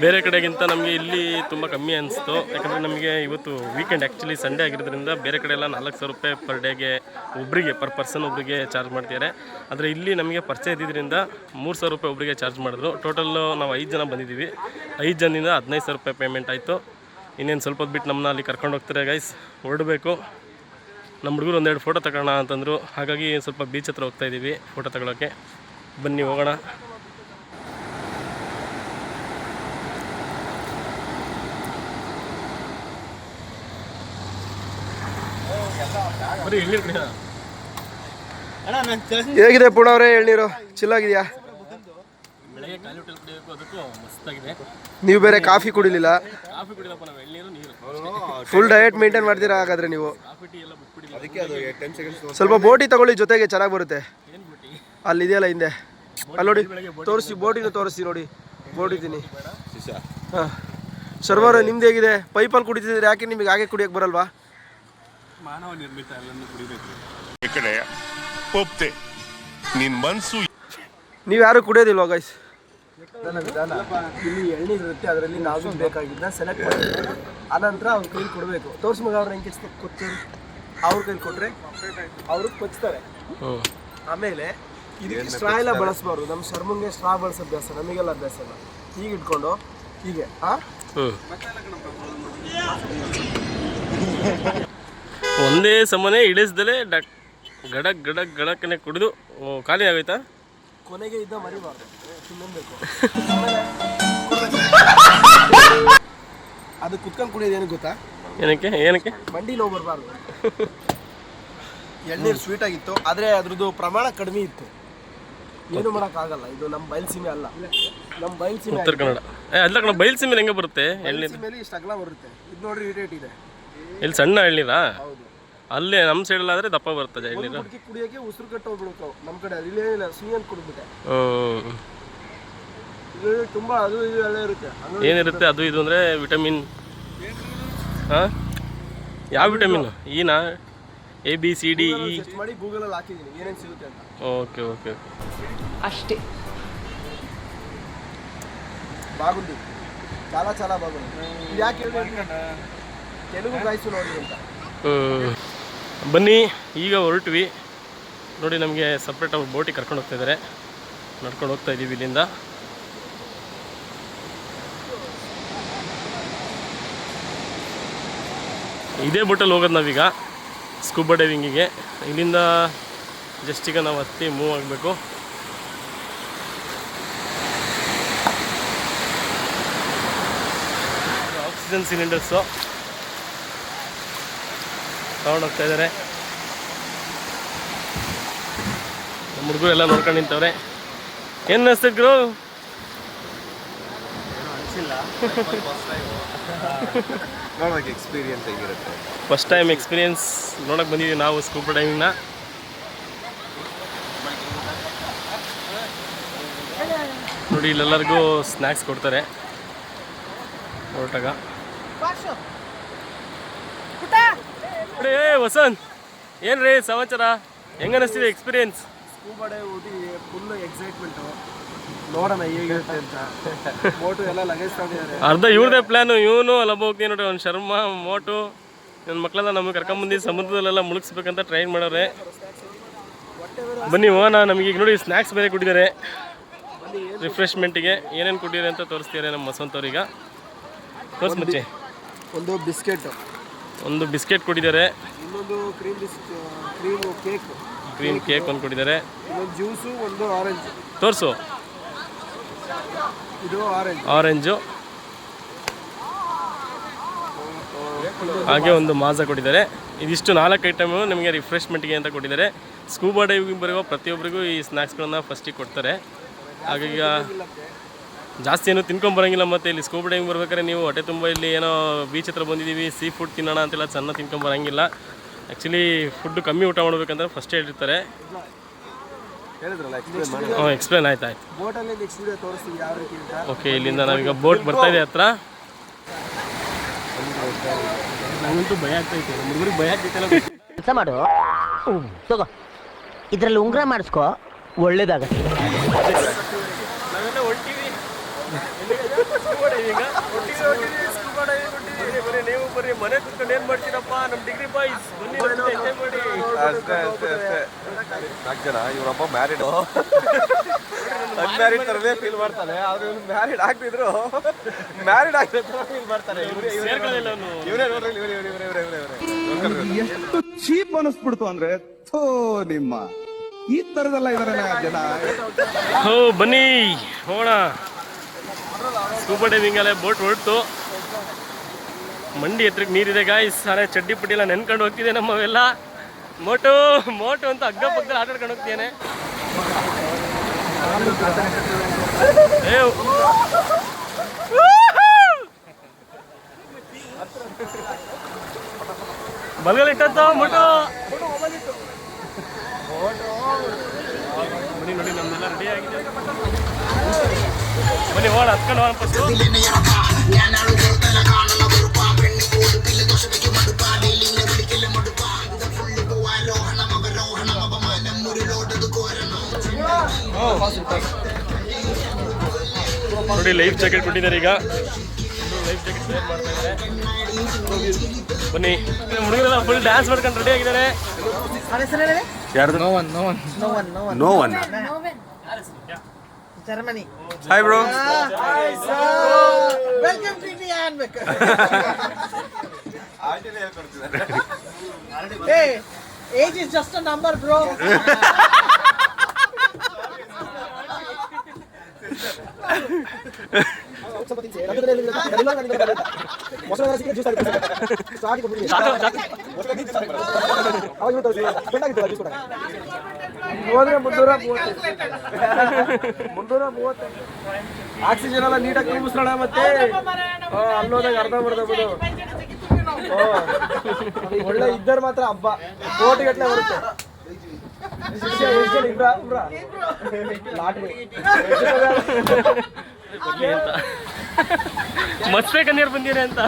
ಬೇರೆ ಕಡೆಗಿಂತ ನಮಗೆ ಇಲ್ಲಿ ತುಂಬ ಕಮ್ಮಿ ಅನಿಸ್ತು, ಯಾಕಂದರೆ ನಮಗೆ ಇವತ್ತು ವೀಕೆಂಡ್ ಆ್ಯಕ್ಚುಲಿ ಸಂಡೇ ಆಗಿರೋದ್ರಿಂದ ಬೇರೆ ಕಡೆ ಎಲ್ಲ 4,000 ರೂಪಾಯಿ ಪರ್ ಡೇಗೆ ಒಬ್ಬರಿಗೆ ಪರ್ ಪರ್ಸನ್ ಒಬ್ಬರಿಗೆ ಚಾರ್ಜ್ ಮಾಡ್ತಿದ್ದಾರೆ. ಆದರೆ ಇಲ್ಲಿ ನಮಗೆ ಪರಿಚಯ ಇದ್ದಿದ್ದರಿಂದ 3,000 ರೂಪಾಯಿ ಒಬ್ಬರಿಗೆ ಚಾರ್ಜ್ ಮಾಡಿದ್ರು. ಟೋಟಲ್ಲು ನಾವು 5 ಜನ ಬಂದಿದ್ದೀವಿ. 5 ಜನದಿಂದ 15,000 ರೂಪಾಯಿ ಪೇಮೆಂಟ್ ಆಯಿತು. ಇನ್ನೇನು ಸ್ವಲ್ಪ ಹೊತ್ತು ಬಿಟ್ಟು ನಮ್ಮನ್ನ ಅಲ್ಲಿ ಕರ್ಕೊಂಡು ಹೋಗ್ತಾರೆ ಗೈಸ್, ಹೊರಡಬೇಕು. ನಮ್ಮ ಹುಡುಗರು ಒಂದೆರಡು ಫೋಟೋ ತಗೋಣ ಅಂತಂದರು, ಹಾಗಾಗಿ ಸ್ವಲ್ಪ ಬೀಚ್ ಹತ್ರ ಹೋಗ್ತಾಯಿದ್ದೀವಿ ಫೋಟೋ ತಗೊಳ್ಳೋಕ್ಕೆ. ಬನ್ನಿ ಹೋಗೋಣ. ಬರೀ ಎಳ್ನೀರು ಕುಡಿಯೋಣ. ಹೇಗಿದೆ ಪೂರ್ಣ ಅವರೇ ಎಳ್ನೀರು? ಚಿಲ್ಲಾಗಿದೆಯಾ? ಬೆಳಗ್ಗೆ ಖಾಲಿ ಹೊಟ್ಟೆಲಿ ಕುಡಿಯೋಕ್ಕೂ ಅದಕ್ಕೂ ಮಸ್ತಾಗಿದೆ. ನೀವು ಬೇರೆ ಕಾಫಿ ಕುಡಿಲಿಲ್ಲ? ಕಾಫಿ ಕುಡಿದಪ್ಪ ನಾವು, ಎಳ್ನೀರು ನೀರು. ಫುಲ್ ಡಯಟ್ ಮೇಂಟೈನ್ ಮಾಡ್ತೀರಾ ಹಾಗಾದ್ರೆ ನೀವು? ಕಾಫಿ ಟೀ ಎಲ್ಲ ಬಿಟ್ಬಿಡಿಲ್ಲ. ಸ್ವಲ್ಪ ಬೋಟಿ ತಗೊಳ್ಳಿ, ಜೊತೆಗೆ ಚೆನ್ನಾಗಿ ಬರುತ್ತೆ. ಅಲ್ಲಿ ಇದೆಯಲ್ಲ ಹಿಂದೆ, ಅಲ್ಲಿ ನೋಡಿ ತೋರಿಸಿ, ಬೋಟಿನ ತೋರಿಸಿ ನೋಡಿ. ಬೋಟಿದ್ದೀನಿ. ಹಾಂ ಸರ್ವರ್ ನಿಮ್ದು ಹೇಗಿದೆ? ಪೈಪಲ್ಲಿ ಕುಡಿತಿದ್ರೆ ಯಾಕೆ ನಿಮಗೆ ಹಾಗೆ ಕುಡಿಯೋಕ್ಕೆ ಬರಲ್ವಾ? ಮಾನವ ನಿರ್ಮಿತ ಎಲ್ಲನೂ ಕುಡಿಬೇಕು. ಈ ಕಡೆ ಒಪ್ತೆ ನಿನ್ ಮನ್ಸು. ನೀವು ಯಾರು ಕುಡಿಯೋದಿಲ್ವಾ ಗೈಸ್? ಇಲ್ಲಿ ಎಳ್ನೀರು ಇರುತ್ತೆ, ಅದರಲ್ಲಿ ನಾವು ಬೇಕಾಗಿದ್ದ ಸೆಲೆಕ್ಟ್ ಮಾಡ್ತೀವಿ. ಆನಂತರ ಅವ್ರ ಕೈಲಿ ಕೊಡಬೇಕು. ತೋರ್ಸ್ ಮಗ ಅವ್ರು ಹೆಂಗೆ ಕೊಡ್ತಾರೆ, ಅವ್ರ ಕೈಲಿ ಕೊಟ್ಟರೆ ಅವರು ಕೊಚ್ತಾರೆ. ಆಮೇಲೆ ಇದಕ್ಕೆ ಸ್ಟ್ರಾ ಎಲ್ಲ ಬಳಸಬಾರ್ದು. ನಮ್ಮ ಶರ್ಮಂಗೆ ಸ್ಟ್ರಾ ಬಳಸೋ ಅಭ್ಯಾಸ, ನಮಗೆಲ್ಲ ಅಭ್ಯಾಸ ಇಲ್ಲ. ಹೀಗೆ ಇಟ್ಕೊಂಡು ಹೀಗೆ ಒಂದೇ ಸಮನೆ ಇಳಿಸ್ದಲೇ ಗಡಕ್ ಗಡಕ್ ಗಡಕ್ಕನೆ ಕುಡಿದು ಖಾಲಿ ಆಗೋಯ್ತಾ? ಕೊನೆಗೆ ಇದ್ದ ಮರಿಬಾರ್ದು, ತಿನ್ನಬೇಕು. ಅದು ಕುತ್ಕೊಂಡು ಕುಡಿಯೋದು ಏನಕ್ಕೆ ಗೊತ್ತಾ? ಏನಕ್ಕೆ ಮಂಡಿ ನೋವು ಬರಬಾರ್ದು. ಎಳ್ನೀರು ಸ್ವೀಟ್ ಆಗಿತ್ತು, ಆದರೆ ಅದ್ರದ್ದು ಪ್ರಮಾಣ ಕಡಿಮೆ ಇತ್ತು. ಏನು ಮಾಡೋಕ್ಕಾಗಲ್ಲ. ಇದು ನಮ್ಮ ಬಯಲುಸೀಮೆ ಅಲ್ಲ, ನಮ್ಮ ಬಯಲುಸೀಮೆ ಉತ್ತರ ಕನ್ನಡ. ಅಲ್ಲ ಕಣ, ಬಯಲುಸೀಮೆ ಹೆಂಗೆ ಬರುತ್ತೆ ಎಳ್ನೀರು? ಮೇಲೆ ಇಷ್ಟು ಅಗಲ ಬರುತ್ತೆ. ಇದು ನೋಡ್ರಿ, ರೇಟ್ ಇದೆ. ಇಲ್ಲಿ ಸಣ್ಣ ಎಳ್ನೀರಾ? ಹೌದು. ಅಲ್ಲೇ ನಮ್ಮ ಸೈಡಲ್ಲಾದರೆ ದಪ್ಪ ಬರ್ತದೆ ಎಳ್ನೀರು. ಕುಡಿಯೋಕ್ಕೆ ಉಸಿರು ಕಟ್ಟು ಹೋಗ್ಬಿಡ್ತಾವೆ. ನಮ್ಮ ಕಡೆ ಅದಿಲ್ಲೇ ಇಲ್ಲ, ಸುಯಿ ಅಂತ ಕುಡಿದ್ಬಿಟ್ಟೆ. ಇದು ತುಂಬ ಅದು ಇದು ಎಲ್ಲ ಇರುತ್ತೆ. ಏನಿರುತ್ತೆ ಅದು ಇದು ಅಂದರೆ ವಿಟಮಿನ್. ಹಾಂ, ಯಾವ ವಿಟಮಿನ್? ಈನಾ? ABCD E ಮಾಡಿ ಗೂಗಲಲ್ಲಿ ಹಾಕಿದ್ದೀನಿ ಏನೇನು ಸಿಗುತ್ತೆ ಅಂತ. ಓಕೆ ಓಕೆ ಅಷ್ಟೇ. ಬಾಗುಂಡಿ చాలా చాలా ಬಾಗುಂಡಿ. ಇದು ಯಾಕೆ ತೆಲುಗು ಗಾಯಸು ನೋಡಿ ಅಂತ. ಬನ್ನಿ ಈಗ ಹೊರಟ್ವಿ ನೋಡಿ. ನಮಗೆ ಸಪ್ರೇಟ್ ಅವ್ರು ಬೋಟಿಗೆ ಕರ್ಕೊಂಡು ಹೋಗ್ತಾ ಇದ್ದಾರೆ, ನಡ್ಕೊಂಡು ಹೋಗ್ತಾ ಇದ್ದೀವಿ ಇಲ್ಲಿಂದ. ಇದೇ ಬೋಟಲ್ಲಿ ಹೋಗೋದು ನಾವೀಗ ಸ್ಕೂಬಾ ಡೈವಿಂಗಿಗೆ. ಇಲ್ಲಿಂದ ಜಸ್ಟ್ ಈಗ ನಾವು ಹತ್ತಿ ಮೂವ್ ಆಗಬೇಕು. ಆಕ್ಸಿಜನ್ ಸಿಲಿಂಡರ್ಸು ತಗೊಂಡು ಹೋಗ್ತಾ ಇದ್ದಾರೆ. ನಮ್ಮ ಹುಡುಗರು ಎಲ್ಲ ನೋಡ್ಕೊಂಡು ನಿಂತವ್ರೆ. ಏನು ಅನಿಸ್ತೈತೆ ಗುರು? ನೋಡೋಕೆ ಎಕ್ಸ್ಪೀರಿಯನ್ಸ್ ಹೇಗಿರುತ್ತೆ? ಫಸ್ಟ್ ಟೈಮ್ ಎಕ್ಸ್ಪೀರಿಯನ್ಸ್ ನೋಡೋಕೆ ಬಂದಿದ್ದೀವಿ ನಾವು ಸ್ಕೂಬಾ ಡೈವಿಂಗ್ನ. ನೋಡಿ ಇಲ್ಲೆಲ್ಲರಿಗೂ ಸ್ನ್ಯಾಕ್ಸ್ ಕೊಡ್ತಾರೆ ಹೊರಟಾಗ. ವಸಂತ್, ಏನು ರೀ ಸಮಾಚಾರ? ಹೆಂಗೆ ಅನ್ನಿಸ್ತಿದೆ ಎಕ್ಸ್ಪೀರಿಯನ್ಸ್? ಸ್ಕೂಬಾ ಡೈವ್ ಹೋಗಿ ಫುಲ್ ಎಕ್ಸೈಟ್ಮೆಂಟು. ನೋಡೋಣ ಹೇಗಿರುತ್ತೆ ಅಂತ. ಮೋಟು ಎಲ್ಲ ಲಗೇಜ್ ತಗೊಂಡಿದ್ದಾರೆ. ಅರ್ಧ ಇವ್ರದೇ ಪ್ಲ್ಯಾನು. ಇವನು ಅಲ್ಲೊಬ್ಬ ಹೋಗ್ತೀನಿ ನೋಡಿ, ಅವ್ನು ಶರ್ಮಾ, ಮೋಟು, ನನ್ನ ಮಕ್ಕಳೆಲ್ಲ ನಮಗೆ ಕರ್ಕೊಂಬಂದು ಸಮುದ್ರದಲ್ಲೆಲ್ಲ ಮುಳುಗಿಸ್ಬೇಕಂತ ಟ್ರೈನ್ ಮಾಡೋರೆ. ಬನ್ನಿ ಹೋಗೋಣ. ನಮಗೀಗ ನೋಡಿ ಸ್ನ್ಯಾಕ್ಸ್ ಬೇರೆ ಕೊಟ್ಟಿದ್ದಾರೆ ರಿಫ್ರೆಶ್ಮೆಂಟಿಗೆ. ಏನೇನು ಕೊಟ್ಟಿದ್ದಾರೆ ಅಂತ ತೋರಿಸ್ತಿದ್ದಾರೆ ನಮ್ಮ ವಸಂತ್ ಅವ್ರೀಗ. ತೋರಿಸ್ ಮುಂಚೆ ಒಂದು ಬಿಸ್ಕೆಟ್, ಒಂದು ಬಿಸ್ಕೆಟ್ ಕೊಟ್ಟಿದ್ದಾರೆ, ಇನ್ನೊಂದು ಕ್ರೀಮ್ ಕೇಕ್ ಒಂದು ಕೊಟ್ಟಿದ್ದಾರೆ, ಇನ್ನೊಂದು ಜ್ಯೂಸು, ಒಂದು ಆರೆಂಜ್. ತೋರಿಸು. ಇದು ಆರೆಂಜು, ಹಾಗೆ ಒಂದು ಮಾಜಾ ಕೊಟ್ಟಿದ್ದಾರೆ. ಇದಿಷ್ಟು 4 ಐಟಮು ನಿಮಗೆ ರಿಫ್ರೆಶ್ಮೆಂಟ್ಗೆ ಅಂತ ಕೊಟ್ಟಿದ್ದಾರೆ. ಸ್ಕೂಬಾ ಡೈವಿಂಗ್ ಬರುವ ಪ್ರತಿಯೊಬ್ಬರಿಗೂ ಈ ಸ್ನ್ಯಾಕ್ಸ್ಗಳನ್ನ ಫಸ್ಟಿಗೆ ಕೊಡ್ತಾರೆ. ಹಾಗೀಗ ಜಾಸ್ತಿ ಏನು ತಿನ್ಕೊಂಬರಂಗಿಲ್ಲ. ಮತ್ತು ಇಲ್ಲಿ ಸ್ಕೂಬಾ ಡೈವಿಂಗ್ ಬರ್ಬೇಕಾದ್ರೆ ನೀವು ಹೊಟ್ಟೆ ತುಂಬ ಇಲ್ಲಿ ಏನೋ ಬೀಚ್ ಹತ್ರ ಬಂದಿದ್ದೀವಿ ಸೀ ಫುಡ್ ತಿನ್ನೋಣ ಅಂತೆಲ್ಲ ಚೆನ್ನಾಗಿ ತಿನ್ಕೊಂಬರಂಗಿಲ್ಲ. ಆ್ಯಕ್ಚುಲಿ ಫುಡ್ಡು ಕಮ್ಮಿ ಊಟ ಮಾಡಬೇಕಂದ್ರೆ ಫಸ್ಟ್ ಹೇಳಿರ್ತಾರೆ. ಹೇಳಿದ್ರಲ್ಲ ಎಕ್ಸ್ಪ್ಲೇನ್ ಮಾಡಿ. ಹ್ಞೂ ಎಕ್ಸ್ಪ್ಲೇನ್ ಆಯ್ತು. ಬೋಟಲ್ಲಿ ನೆಕ್ಸ್ಟ್ ವಿಡಿಯೋ ತೋರಿಸ್ತೀವಿ ಯಾವ ರೀತಿ ಅಂತ. ಓಕೆ, ಇಲ್ಲಿಂದ ನಾವೀಗ ಬೋಟ್ ಬರ್ತಾ ಇದೆ ಹತ್ರ. ನಂಗಂತೂ ಭಯ ಆಗ್ತೈತೆ, ನಮ್ಮ ಹುಡುಗರಿಗೆ ಭಯ ಆಗ್ತೈತೆ. ಕೆಲಸ ಮಾಡು, ತಗೋ ಇದ್ರಲ್ಲಿ ಉಂಗ್ರ ಮಾಡಿಸ್ಕೋ, ಒಳ್ಳೇದಾಗತ್ತೆ. ನಾವೆಲ್ಲ ಹೊಂಟೀವಿ ಬರೀ ನೀವು ಬರೀ ಮನೆ ಕುತ್ಕೊಂಡು ಏನು ಮಾಡ್ತೀರಪ್ಪ, ನಮ್ಮ ಡಿಗ್ರಿ ಬಾಯ್ಸ್ ಬನ್ನಿ ಎಂಜಾಯ್ ಮಾಡಿ. ಅಷ್ಟೇ ಅಷ್ಟೇ ಅಷ್ಟೇ. 4 ಜನ, ಇವರೊಬ್ಬ ಮ್ಯಾರಿಡ್, ಅನ್ಮ್ಯಾರಿಡ್ ಥರನೇ ಫೀಲ್ ಮಾಡ್ತಾನೆ. ಆದ್ರೆ ಇವ್ನು ಮ್ಯಾರಿಡ್ ಆಗ್ತಿದ್ರು ಮ್ಯಾರಿಡ್ ಆಗಿರೋ ಥರ ಫೀಲ್ ಮಾಡ್ತಾನೆ. ಇವರೇ ನೋಡ್ರಿ, ಇವರೇ ಎಷ್ಟು ಚೀಪ್ ಅನಿಸ್ಬಿಡ್ತು ಅಂದ್ರೆ ಥೋ ನಿಮ್ಮ ಈ ತರದೆಲ್ಲ ಇದಾರೆ ಜನ. ಹೋ ಬನ್ನಿ ಹೋಗೋಣ. ಸ್ಕೂಬಾ ಡೈವಿಂಗ್ ಅಲ್ಲೇ ಬೋಟ್ ಹೊರಟು ಮಂಡಿ ಎತ್ತರಕ್ಕೆ ನೀರಿದೆ ಗಾಯ್ಸ್. ಸಾರೆ ಚಡ್ಡಿ ಪುಟ್ಟಿ ಎಲ್ಲ ನೆನ್ಕೊಂಡು ಹೋಗ್ತಿದೆ ನಮ್ಮವೆಲ್ಲ. ಮೋಟು ಮೋಟು ಅಂತ ಹಗ್ಗ ಪಕ್ಕದಲ್ಲಿ ಆಟ ಆಡ್ಕೊಂಡು ಹೋಗ್ತೇನೆ. ಬಲ್ಗಲ್ ಇಟ್ಟಂತ ಮೋಟು ಬನ್ನಿ ನೋಡಿ, ನಮ್ದೆಲ್ಲ ರೆಡಿ ಆಗಿದೆ. ಬನ್ನಿ ಹೋಗೋಣ, ಹತ್ಕೊಂಡು ಹೋಗೋಣ ಫಸ್ಟು. ನೋಡಿ ಲೈಫ್ ಜಾಕೆಟ್ ಕೊಟ್ಟಿದ್ದಾರೆ. ಈಗ ಲೈಫ್ ಜಾಕೆಟ್ ಶೇರ್ ಮಾಡ್ತಾ ಇದ್ದಾರೆ. ಬನ್ನಿ, ಹುಡುಗರೆಲ್ಲ ಫುಲ್ ಡ್ಯಾನ್ಸ್ ಮಾಡ್ಕೊಂಡು ರೆಡಿ ಆಗಿದ್ದಾರೆ. ಯಾರ್ದು? No one. Germany. Hi bro. Welcome to India ಅನ್ಬೇಕು. ಹೇ, age is just a number bro. Oxygen ಎಲ್ಲ ನೀಟಾಗಿ ತುಂಬಿಸೋಣ. ಮತ್ತೆ ಅಲ್ಲೋದಾಗ ಅರ್ಧಂಬರ್ಧ ಬಿಡು. ಒಳ್ಳೆ ಇದ್ದರು ಮಾತ್ರ ಹಬ್ಬ, ಕೋಟಿಗಟ್ಟಲೆ ಬರುತ್ತೆ. ಮಸ್ತೆ ಕನ್ಯರ್ ಬಂದಿರಿ ಅಂತ.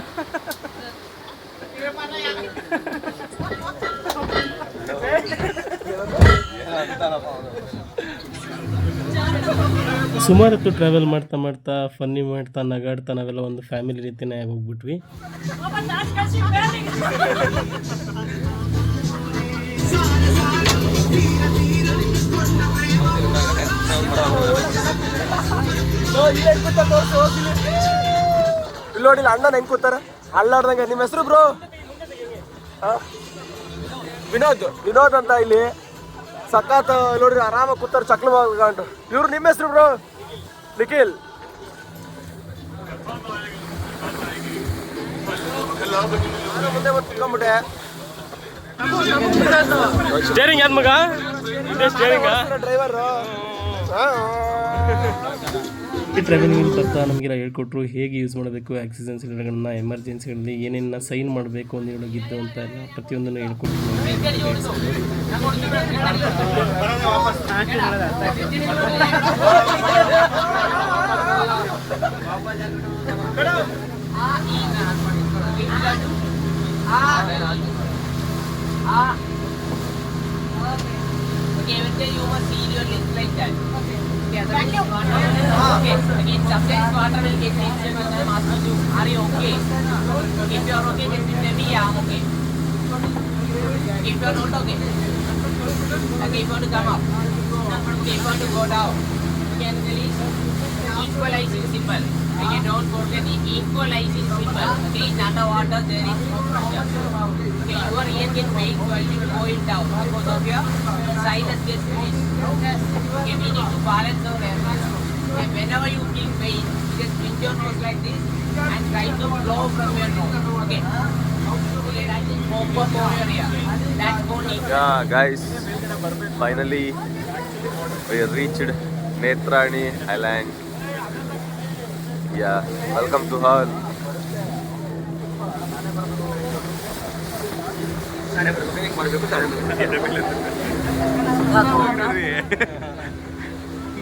ಸುಮಾರು ಹೊತ್ತು ಟ್ರಾವೆಲ್ ಮಾಡ್ತಾ ಮಾಡ್ತಾ ಫನ್ನಿ ಮಾಡ್ತಾ ನಗಾಡ್ತಾ ನಾವೆಲ್ಲ ಒಂದು ಫ್ಯಾಮಿಲಿ ರೀತಿನೇ ಹೋಗ್ಬಿಟ್ವಿ. ಇಲ್ಲಿ ನೋಡಿ, ಅಣ್ಣನ ಹೆಂಗ್ ಕೂತಾರ ಅಲ್ಲಾಡ್ದಂಗೆ. ನಿಮ್ಮ ಹೆಸರು ಬ್ರೋ? ವಿನೋದ್ ಅಂತ. ಇಲ್ಲಿ ಸಖತ್ ನೋಡ್ರಿ, ಆರಾಮಾಗಿ ಕೂತಾರ ಚಕ್ಲು ಗಂಟು. ಇವ್ರು ನಿಮ್ಮ ಹೆಸರು ಬ್ರೋ? ನಿಖಿಲ್. ಮುಂದೆ ಬಂದ್ಬಿಟ್ಟೆ. ಸ್ಟೇರಿಂಗ್ ಯಾದ ಮಗ? Steering driver. ಈ ಟ್ರಾವೆಲಿಂಗ್ ಬರ್ತಾ ನಮಗೆಲ್ಲ ಹೇಳ್ಕೊಟ್ರು ಹೇಗೆ ಯೂಸ್ ಮಾಡಬೇಕು ಆಕ್ಸಿಜನ್ ಸಿಲಿಂಡರ್ಗಳನ್ನ, ಎಮರ್ಜೆನ್ಸಿಗಳಲ್ಲಿ ಏನೇನ ಸೈನ್ ಮಾಡಬೇಕು ಅಂದಿದ್ದು ಅಂತ ಎಲ್ಲ ಪ್ರತಿಯೊಂದನ್ನು ಹೇಳ್ಕೊಟ್ರು. You must see your lips like that. Okay. Again, sometimes water will get mixed when I'm asking you, are you okay? If you are okay, then tell me, yeah, I'm okay. If you are not okay, okay, if you want to come up, okay, if you want to go down, you can release equalizing symbol. Okay, don't forget the equalizing symbol. Okay, in underwater there is no pressure. Okay, your ear gets pain while you go it down because of your sinus gets released. Okay, we need to balance our airways. Okay, whenever you feel pain, you just pinch your nose like this and try to blow from your nose. Okay, open your ear. That's only. Yeah, guys, finally we reached Netrani Island. Yeah, welcome to all.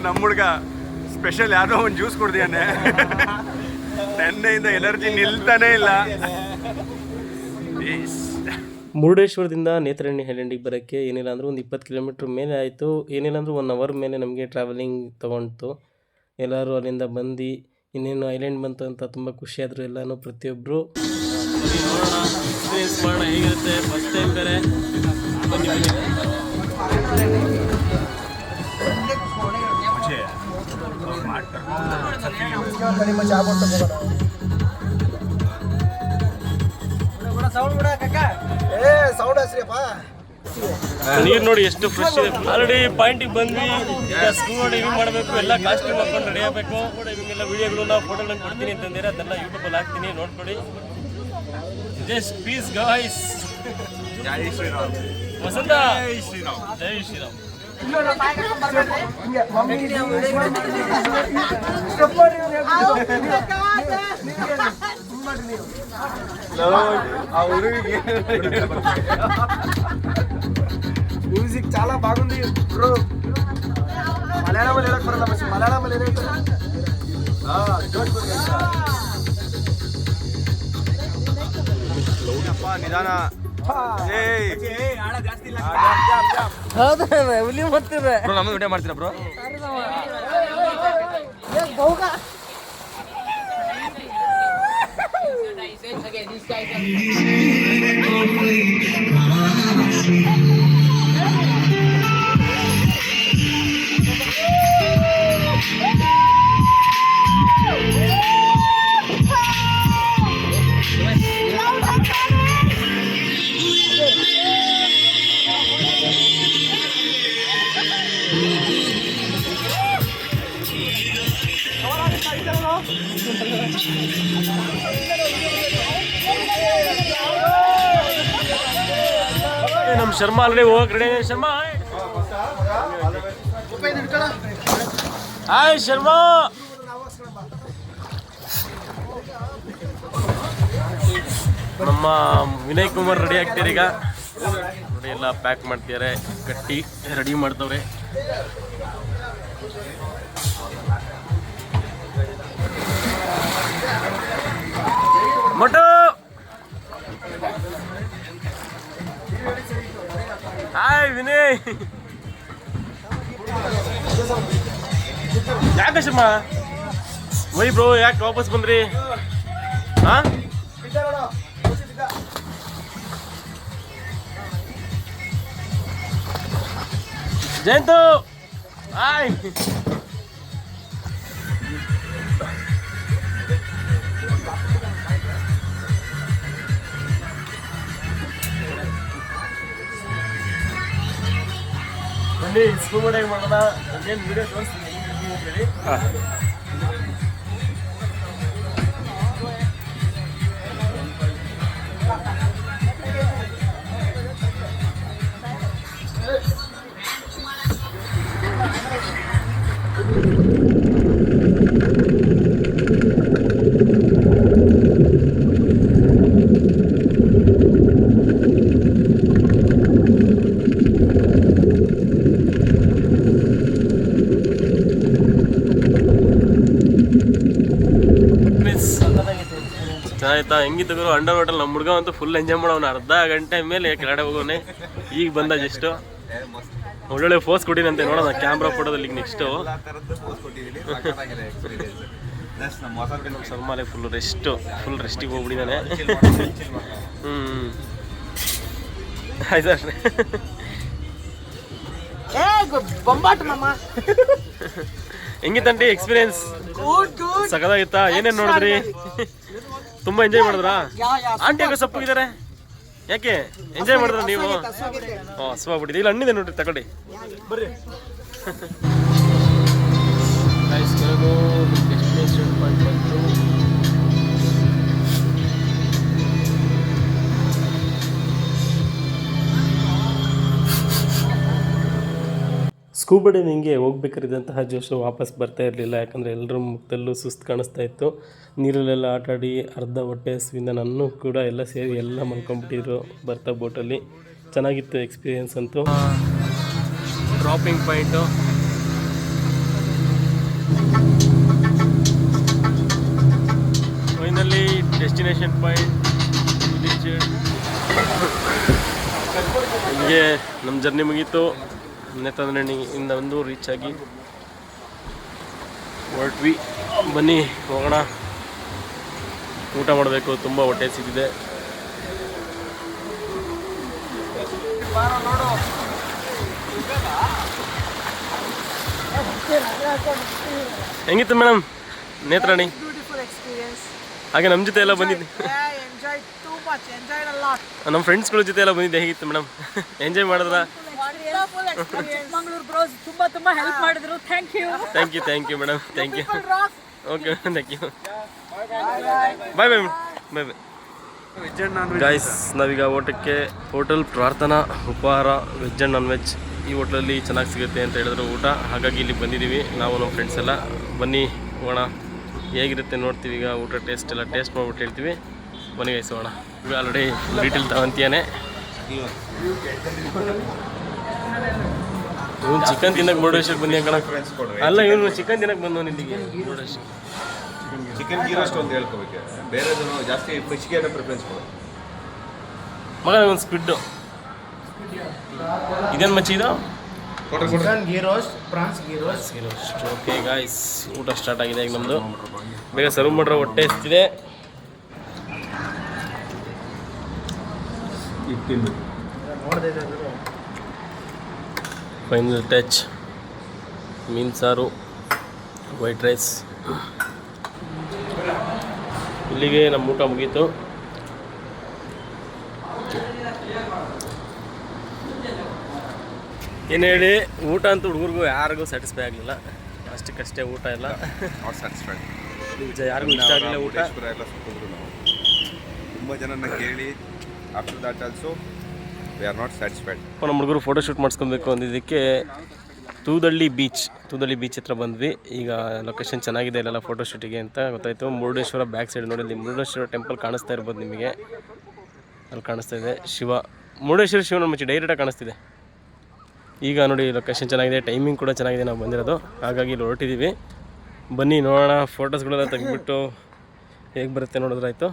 ನಮ್ಮ ಹುಡುಗ special ಯಾವುದೋ ಒಂದು juice ಕುಡ್ದಿಯಾನೆ, ನೆನ್ನೆಯಿಂದ energy ನಿಲ್ತಾನೆ ಇಲ್ಲ. ಮುರುಡೇಶ್ವರದಿಂದ ನೇತ್ರಾವತಿ ಐಲ್ಯಾಂಡಿಗೆ ಬರೋಕ್ಕೆ ಏನಿಲ್ಲ ಅಂದರೂ ಒಂದು 20 kilometre ಮೇಲೆ ಆಯಿತು. ಏನಿಲ್ಲ ಅಂದರೂ 1 ಅವರ್ ಮೇಲೆ ನಮಗೆ ಟ್ರಾವೆಲಿಂಗ್ ತೊಗೊಂಡು ಎಲ್ಲರೂ ಅಲ್ಲಿಂದ ಬಂದು ಇನ್ನೇನು ಐಲ್ಯಾಂಡ್ ಬಂತು ಅಂತ ತುಂಬ ಖುಷಿಯಾದರು ಎಲ್ಲನೂ ಪ್ರತಿಯೊಬ್ಬರು. ಎಕ್ಸ್ಪೀರಿಯನ್ಸ್ ಮಾಡೋಣ ಹೇಗಿರುತ್ತೆ, ಫಸ್ಟ್ ಟೈಮ್ ಬೇರೆ. ನೀರು ನೋಡಿ ಎಷ್ಟು ಫ್ರೆಶ್ ಇದೆ. ಆಲ್ರೆಡಿ ಪಾಯಿಂಟಿಗೆ ಬಂದ್ವಿ. ಈಗ ಸ್ಕೂಬಾ ಡೈವಿಂಗ್ ಮಾಡಬೇಕು, ಎಲ್ಲ ಕಾಸ್ಟ್ಯೂಮ್ ಹಾಕೊಂಡು ರೆಡಿ ಆಗಬೇಕು. ಡೈವಿಂಗ್ ಎಲ್ಲ ವೀಡಿಯೋಗಳನ್ನ ಫೋಟೋಗಳನ್ನ ಕೊಡ್ತೀನಿ ಅಂತಂದಿರ, ಅದೆಲ್ಲ ಯೂಟ್ಯೂಬಲ್ಲಿ ಹಾಕ್ತೀನಿ, ನೋಡ್ಕೊಡಿ. Just please guys. ಜೈ ಶ್ರೀರಾಮ್. ವಸಂತ ಜೈ ಶ್ರೀರಾಮ್. ಜೈ ಶ್ರೀರಾಮ್. మ్యూజిక్ చాలా బాగుంది బ్రో. మలయాళంలో ఎలా కొరలా బస్ మలయాళంలో ఏదైతే ನಿಧಾನ. ನಮ್ಮ ವಿಡಿಯೋ ಮಾಡ್ತೀರಾ bro? Okay, these guys are... ನಮ್ಮ ಶರ್ಮಾ ಆಲ್ರೆಡಿ ಹೋಗಕ್ಕೆ ರೆಡಿ. ಶರ್ಮಾ ಹಾಯ್. ಶರ್ಮಾ ನಮ್ಮ ವಿನಯ್ ಕುಮಾರ್ ರೆಡಿ ಆಗ್ತೀರಿ ಈಗ ನೋಡಿ. ಎಲ್ಲ ಪ್ಯಾಕ್ ಮಾಡ್ತಿದ್ದಾರೆ, ಕಟ್ಟಿ ರೆಡಿ ಮಾಡ್ತವ್ರೆ. ಮೊಟ್ಟು ಹಾಯ್ ವಿನಯ್. ಯಾಕೆ ಶರ್ಮಾ ವೈ ಬ್ರೋ, ಯಾಕೆ ವಾಪಸ್ ಬಂದ್ರಿ? ಹಾಂ ಜಯಂತು ಹಾಯ್. ಬನ್ನಿ ಸ್ಕೂಬಾ ಡೈವಿಂಗ್ ಮಾಡೋಣ. ಏನು ವಿಡಿಯೋ ತೋರಿಸ್ತೀನಿ ಅಂತೇಳಿ. ಚೆನ್ನಾಯ್ತಾ? ಹೆಂಗಿತ್ತು ಗುರು ಅಂಡರ್ ವಾಟರ್? ನಮ್ಮ ಹುಡುಗ ಅಂತೂ ಫುಲ್ ಎಂಜಾಯ್ ಮಾಡೋನು. ಅರ್ಧ ಗಂಟೆ ಮೇಲೆ ಕೆಳಗಡೆ ಹೋಗೋನೆ. ಈಗ ಬಂದ ಜಸ್ಟು ಒಳ್ಳೊಳ್ಳೆ ಫೋಸ್ ಕೊಟ್ಟಿನಂತೆ. ನೋಡೋಣ ಕ್ಯಾಮ್ರಾ ಫೋಟೋದಲ್ಲಿ ನೆಕ್ಸ್ಟು. ಸಲ್ಮಾಲೆ ಫುಲ್ ರೆಸ್ಟಿಗೆ ಹೋಗ್ಬಿಟ್ಟಿದ್ದಾನೆ. ಆಯ್ತು ಅಷ್ಟೇ. ಹೆಂಗಿತ್ತಂಟಿ ಎಕ್ಸ್ಪೀರಿಯನ್ಸ್? ಸಖತ್ತಾಗಿತ್ತಾ? ಏನೇನು ನೋಡಿದ್ರಿ? ತುಂಬಾ ಎಂಜಾಯ್ ಮಾಡಿದ್ರಾ? ಆಂಟಿ ಆಗ ಸಪ್ಪಗಿದ್ದಾರೆ ಯಾಕೆ? ಎಂಜಾಯ್ ಮಾಡಿದ್ರ ನೀವು? ಹಸುವಾಗ್ಬಿಟ್ಟಿದೆ. ಇಲ್ಲಿ ಹಣ್ಣಿದೆ ನೋಡ್ರಿ, ತಗೊಳ್ಳಿ ಬರ್ರಿ. ಸ್ಕೂಬಾ ಡೈವಿಂಗ್ಗೆ ಹೋಗ್ಬೇಕಾದಂತಹ ಜೋಶು ವಾಪಸ್ ಬರ್ತಾ ಇರಲಿಲ್ಲ. ಯಾಕಂದರೆ ಎಲ್ಲರ ಮುಖದಲ್ಲೂ ಸುಸ್ತು ಕಾಣಿಸ್ತಾ ಇತ್ತು. ನೀರಲ್ಲೆಲ್ಲ ಆಟಾಡಿ ಅರ್ಧ ಹೊಟ್ಟೆ ಹಸುವಿಂದ ನನ್ನ ಕೂಡ ಎಲ್ಲ ಸೇರಿ ಎಲ್ಲ ಮಲ್ಕೊಂಡ್ಬಿಟ್ಟಿದ್ರು ಬರ್ತಾ ಬೋಟಲ್ಲಿ. ಚೆನ್ನಾಗಿತ್ತು ಎಕ್ಸ್ಪೀರಿಯನ್ಸ್ ಅಂತೂ. Dropping point finally destination point ಹೀಗೆ ನಮ್ಮ ಜರ್ನಿ ಮುಗೀತು. ನೇತಾನಹಳ್ಳಿಯಿಂದ ಒಂದು ರೀಚ್ ಆಗಿ ಹೊರಟ್ವಿ. ಬನ್ನಿ ಹೋಗೋಣ, ಊಟ ಮಾಡಬೇಕು, ತುಂಬ ಹೊಟ್ಟೆ ಸಿಕ್ಕಿದೆ. ಹೆಂಗಿತ್ತು ಮೇಡಮ್ ನೇತ್ರಾಣಿ? ಹಾಗೆ ನಮ್ಮ ಜೊತೆ ಎಲ್ಲ ಬಂದಿದ್ದೆ, ನಮ್ಮ ಫ್ರೆಂಡ್ಸ್ಗಳ ಜೊತೆ ಎಲ್ಲ ಬಂದಿದ್ದೆ. ಹೇಗಿತ್ತು ಮೇಡಮ್? ಎಂಜಾಯ್ ಮಾಡಿದ್ರ? ತುಂಬಾ ಹೆಲ್ಪ್ ಮಾಡಿದ್ರು. Thank you madam, thank you. Okay, thank you. Bye bye bye bye guys. ನಾವೀಗ ಊಟಕ್ಕೆ ಹೋಟೆಲ್ ಪ್ರಾರ್ಥನಾ ಉಪಹಾರ ವೆಜ್ ಆ್ಯಂಡ್ ನಾನ್ ವೆಜ್, ಈ ಹೋಟ್ಲಲ್ಲಿ ಚೆನ್ನಾಗಿ ಸಿಗುತ್ತೆ ಅಂತ ಹೇಳಿದ್ರು ಊಟ. ಹಾಗಾಗಿ ಇಲ್ಲಿ ಬಂದಿದ್ದೀವಿ ನಾವು ನಮ್ಮ ಫ್ರೆಂಡ್ಸ್ ಎಲ್ಲ. ಬನ್ನಿ ಹೋಗೋಣ, ಹೇಗಿರುತ್ತೆ ನೋಡ್ತೀವಿ. ಈಗ ಊಟ ಟೇಸ್ಟ್ ಮಾಡಿಬಿಟ್ಟು ಹೇಳ್ತೀವಿ. ಬನ್ನಿ ಗೈಸ್ ಹೋಗೋಣ. ಈಗ ಆಲ್ರೆಡಿ ಡೀಟೇಲ್ ತಗೊಂತೀಯಾನೆ. ಇವನು ಚಿಕನ್ ತಿನ್ನಕ್ಕೆ ಮುರುಡೇಶ್ವರಕ್ಕೆ ಬಂದಿ ಕಣ. ಅಲ್ಲ, ಇವನು ಚಿಕನ್ ತಿನ್ನಕ್ಕೆ ಬಂದವನು ಇಲ್ಲಿಗೆ ಮುರುಡೇಶ್ವರ. ಚಿಕನ್ ಗೀ ರೋಸ್ಟ್ ಅಂತ ಹೇಳ್ಕೋಬೇಕು, ಬೇರೆ ಜಾಸ್ತಿ ಫಿಶ್ಗೆ ಪ್ರಿಫರೆನ್ಸ್ ಕೊಡು. ಮಗ ಒಂದು ಸ್ಕ್ವಿಡ್ಡು ಇದೇನು ಮಚ್ಚಿ ಇದು? Ghee roast, prawns ghee roast. Okay guys, ಊಟ ಸ್ಟಾರ್ಟ್ ಆಗಿದೆ ಈಗ ನಮ್ಮದು. ಬೇಗ ಸರ್ವ್ ಮಾಡ್ರೆ ಹೊಟ್ಟೆ ಎಷ್ಟಿದೆ. ಫೈನಲ್ ಟಚ್ ಮೀನು ಸಾರು, ವೈಟ್ ರೈಸ್. ಇಲ್ಲಿಗೆ ನಮ್ಮ ಊಟ ಮುಗೀತು. ಏನು ಹೇಳಿ, ಊಟ ಅಂತೂ ಹುಡುಗರಿಗೂ ಯಾರಿಗೂ ಸ್ಯಾಟಿಸ್ಫೈ ಆಗಲಿಲ್ಲ. ಅಷ್ಟಕ್ಕಷ್ಟೇ ಊಟ ಎಲ್ಲ ಸ್ಯಾಟಿಸ್ಫೈಡ್. ನಿಜ ಯಾರಿಗೂ ಇಷ್ಟ ಆಗಲಿಲ್ಲ ಊಟ. ಎಲ್ಲ ಸುತ್ತಿದ್ರು ನಾವು, ತುಂಬ ಜನನ ಕೇಳಿ. After that also we are not satisfied. ನಮ್ಮ ಹುಡುಗರು ಫೋಟೋ ಶೂಟ್ ಮಾಡಿಸ್ಕೊಬೇಕು ಅಂದಿದ್ದಕ್ಕೆ ತೂದಳ್ಳಿ ಬೀಚ್ ಹತ್ರ ಬಂದ್ವಿ. ಈಗ ಲೊಕೇಶನ್ ಚೆನ್ನಾಗಿದೆ ಇಲ್ಲೆಲ್ಲ ಫೋಟೋ ಶೂಟಿಗೆ ಅಂತ ಗೊತ್ತಾಯಿತು. ಮುರುಡೇಶ್ವರ ಬ್ಯಾಕ್ ಸೈಡ್ ನೋಡಿ, ಮುರುಡೇಶ್ವರ ಟೆಂಪಲ್ ಕಾಣಿಸ್ತಾ ಇರ್ಬೋದು ನಿಮಗೆ. ಅಲ್ಲಿ ಕಾಣಿಸ್ತಾ ಇದೆ ಶಿವ, ಮುರುಡೇಶ್ವರ ಶಿವನ ಮಚ್ಚಿ ಡೈರೆಕ್ಟಾಗಿ ಕಾಣಿಸ್ತಿದೆ. ಈಗ ನೋಡಿ ಲೊಕೇಶನ್ ಚೆನ್ನಾಗಿದೆ, ಟೈಮಿಂಗ್ ಕೂಡ ಚೆನ್ನಾಗಿದೆ ನಾವು ಬಂದಿರೋದು. ಹಾಗಾಗಿ ಇಲ್ಲಿ ಹೊರಟಿದ್ದೀವಿ. ಬನ್ನಿ ನೋಡೋಣ, ಫೋಟೋಸ್ಗಳೆಲ್ಲ ತೆಗೆದ್ಬಿಟ್ಟು ಹೇಗೆ ಬರುತ್ತೆ ನೋಡಿದ್ರಾಯ್ತು.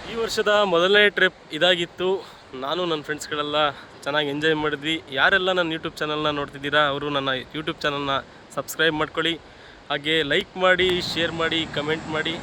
ಈ ವರ್ಷದ ಮೊದಲನೇ ಟ್ರಿಪ್ ಇದಾಗಿತ್ತು. ನಾನು ನನ್ನ ಫ್ರೆಂಡ್ಸ್ಗಳೆಲ್ಲ ಚೆನ್ನಾಗಿ ಎಂಜಾಯ್ ಮಾಡಿದ್ವಿ. ಯಾರೆಲ್ಲ ನನ್ನ ಯೂಟ್ಯೂಬ್ ಚಾನಲ್ನ ನೋಡ್ತಿದ್ದೀರಾ ಅವರು ನನ್ನ ಯೂಟ್ಯೂಬ್ ಚಾನಲ್ನ ಸಬ್ಸ್ಕ್ರೈಬ್ ಮಾಡ್ಕೊಳ್ಳಿ. ಹಾಗೆ ಲೈಕ್ ಮಾಡಿ, ಶೇರ್ ಮಾಡಿ, ಕಮೆಂಟ್ ಮಾಡಿ.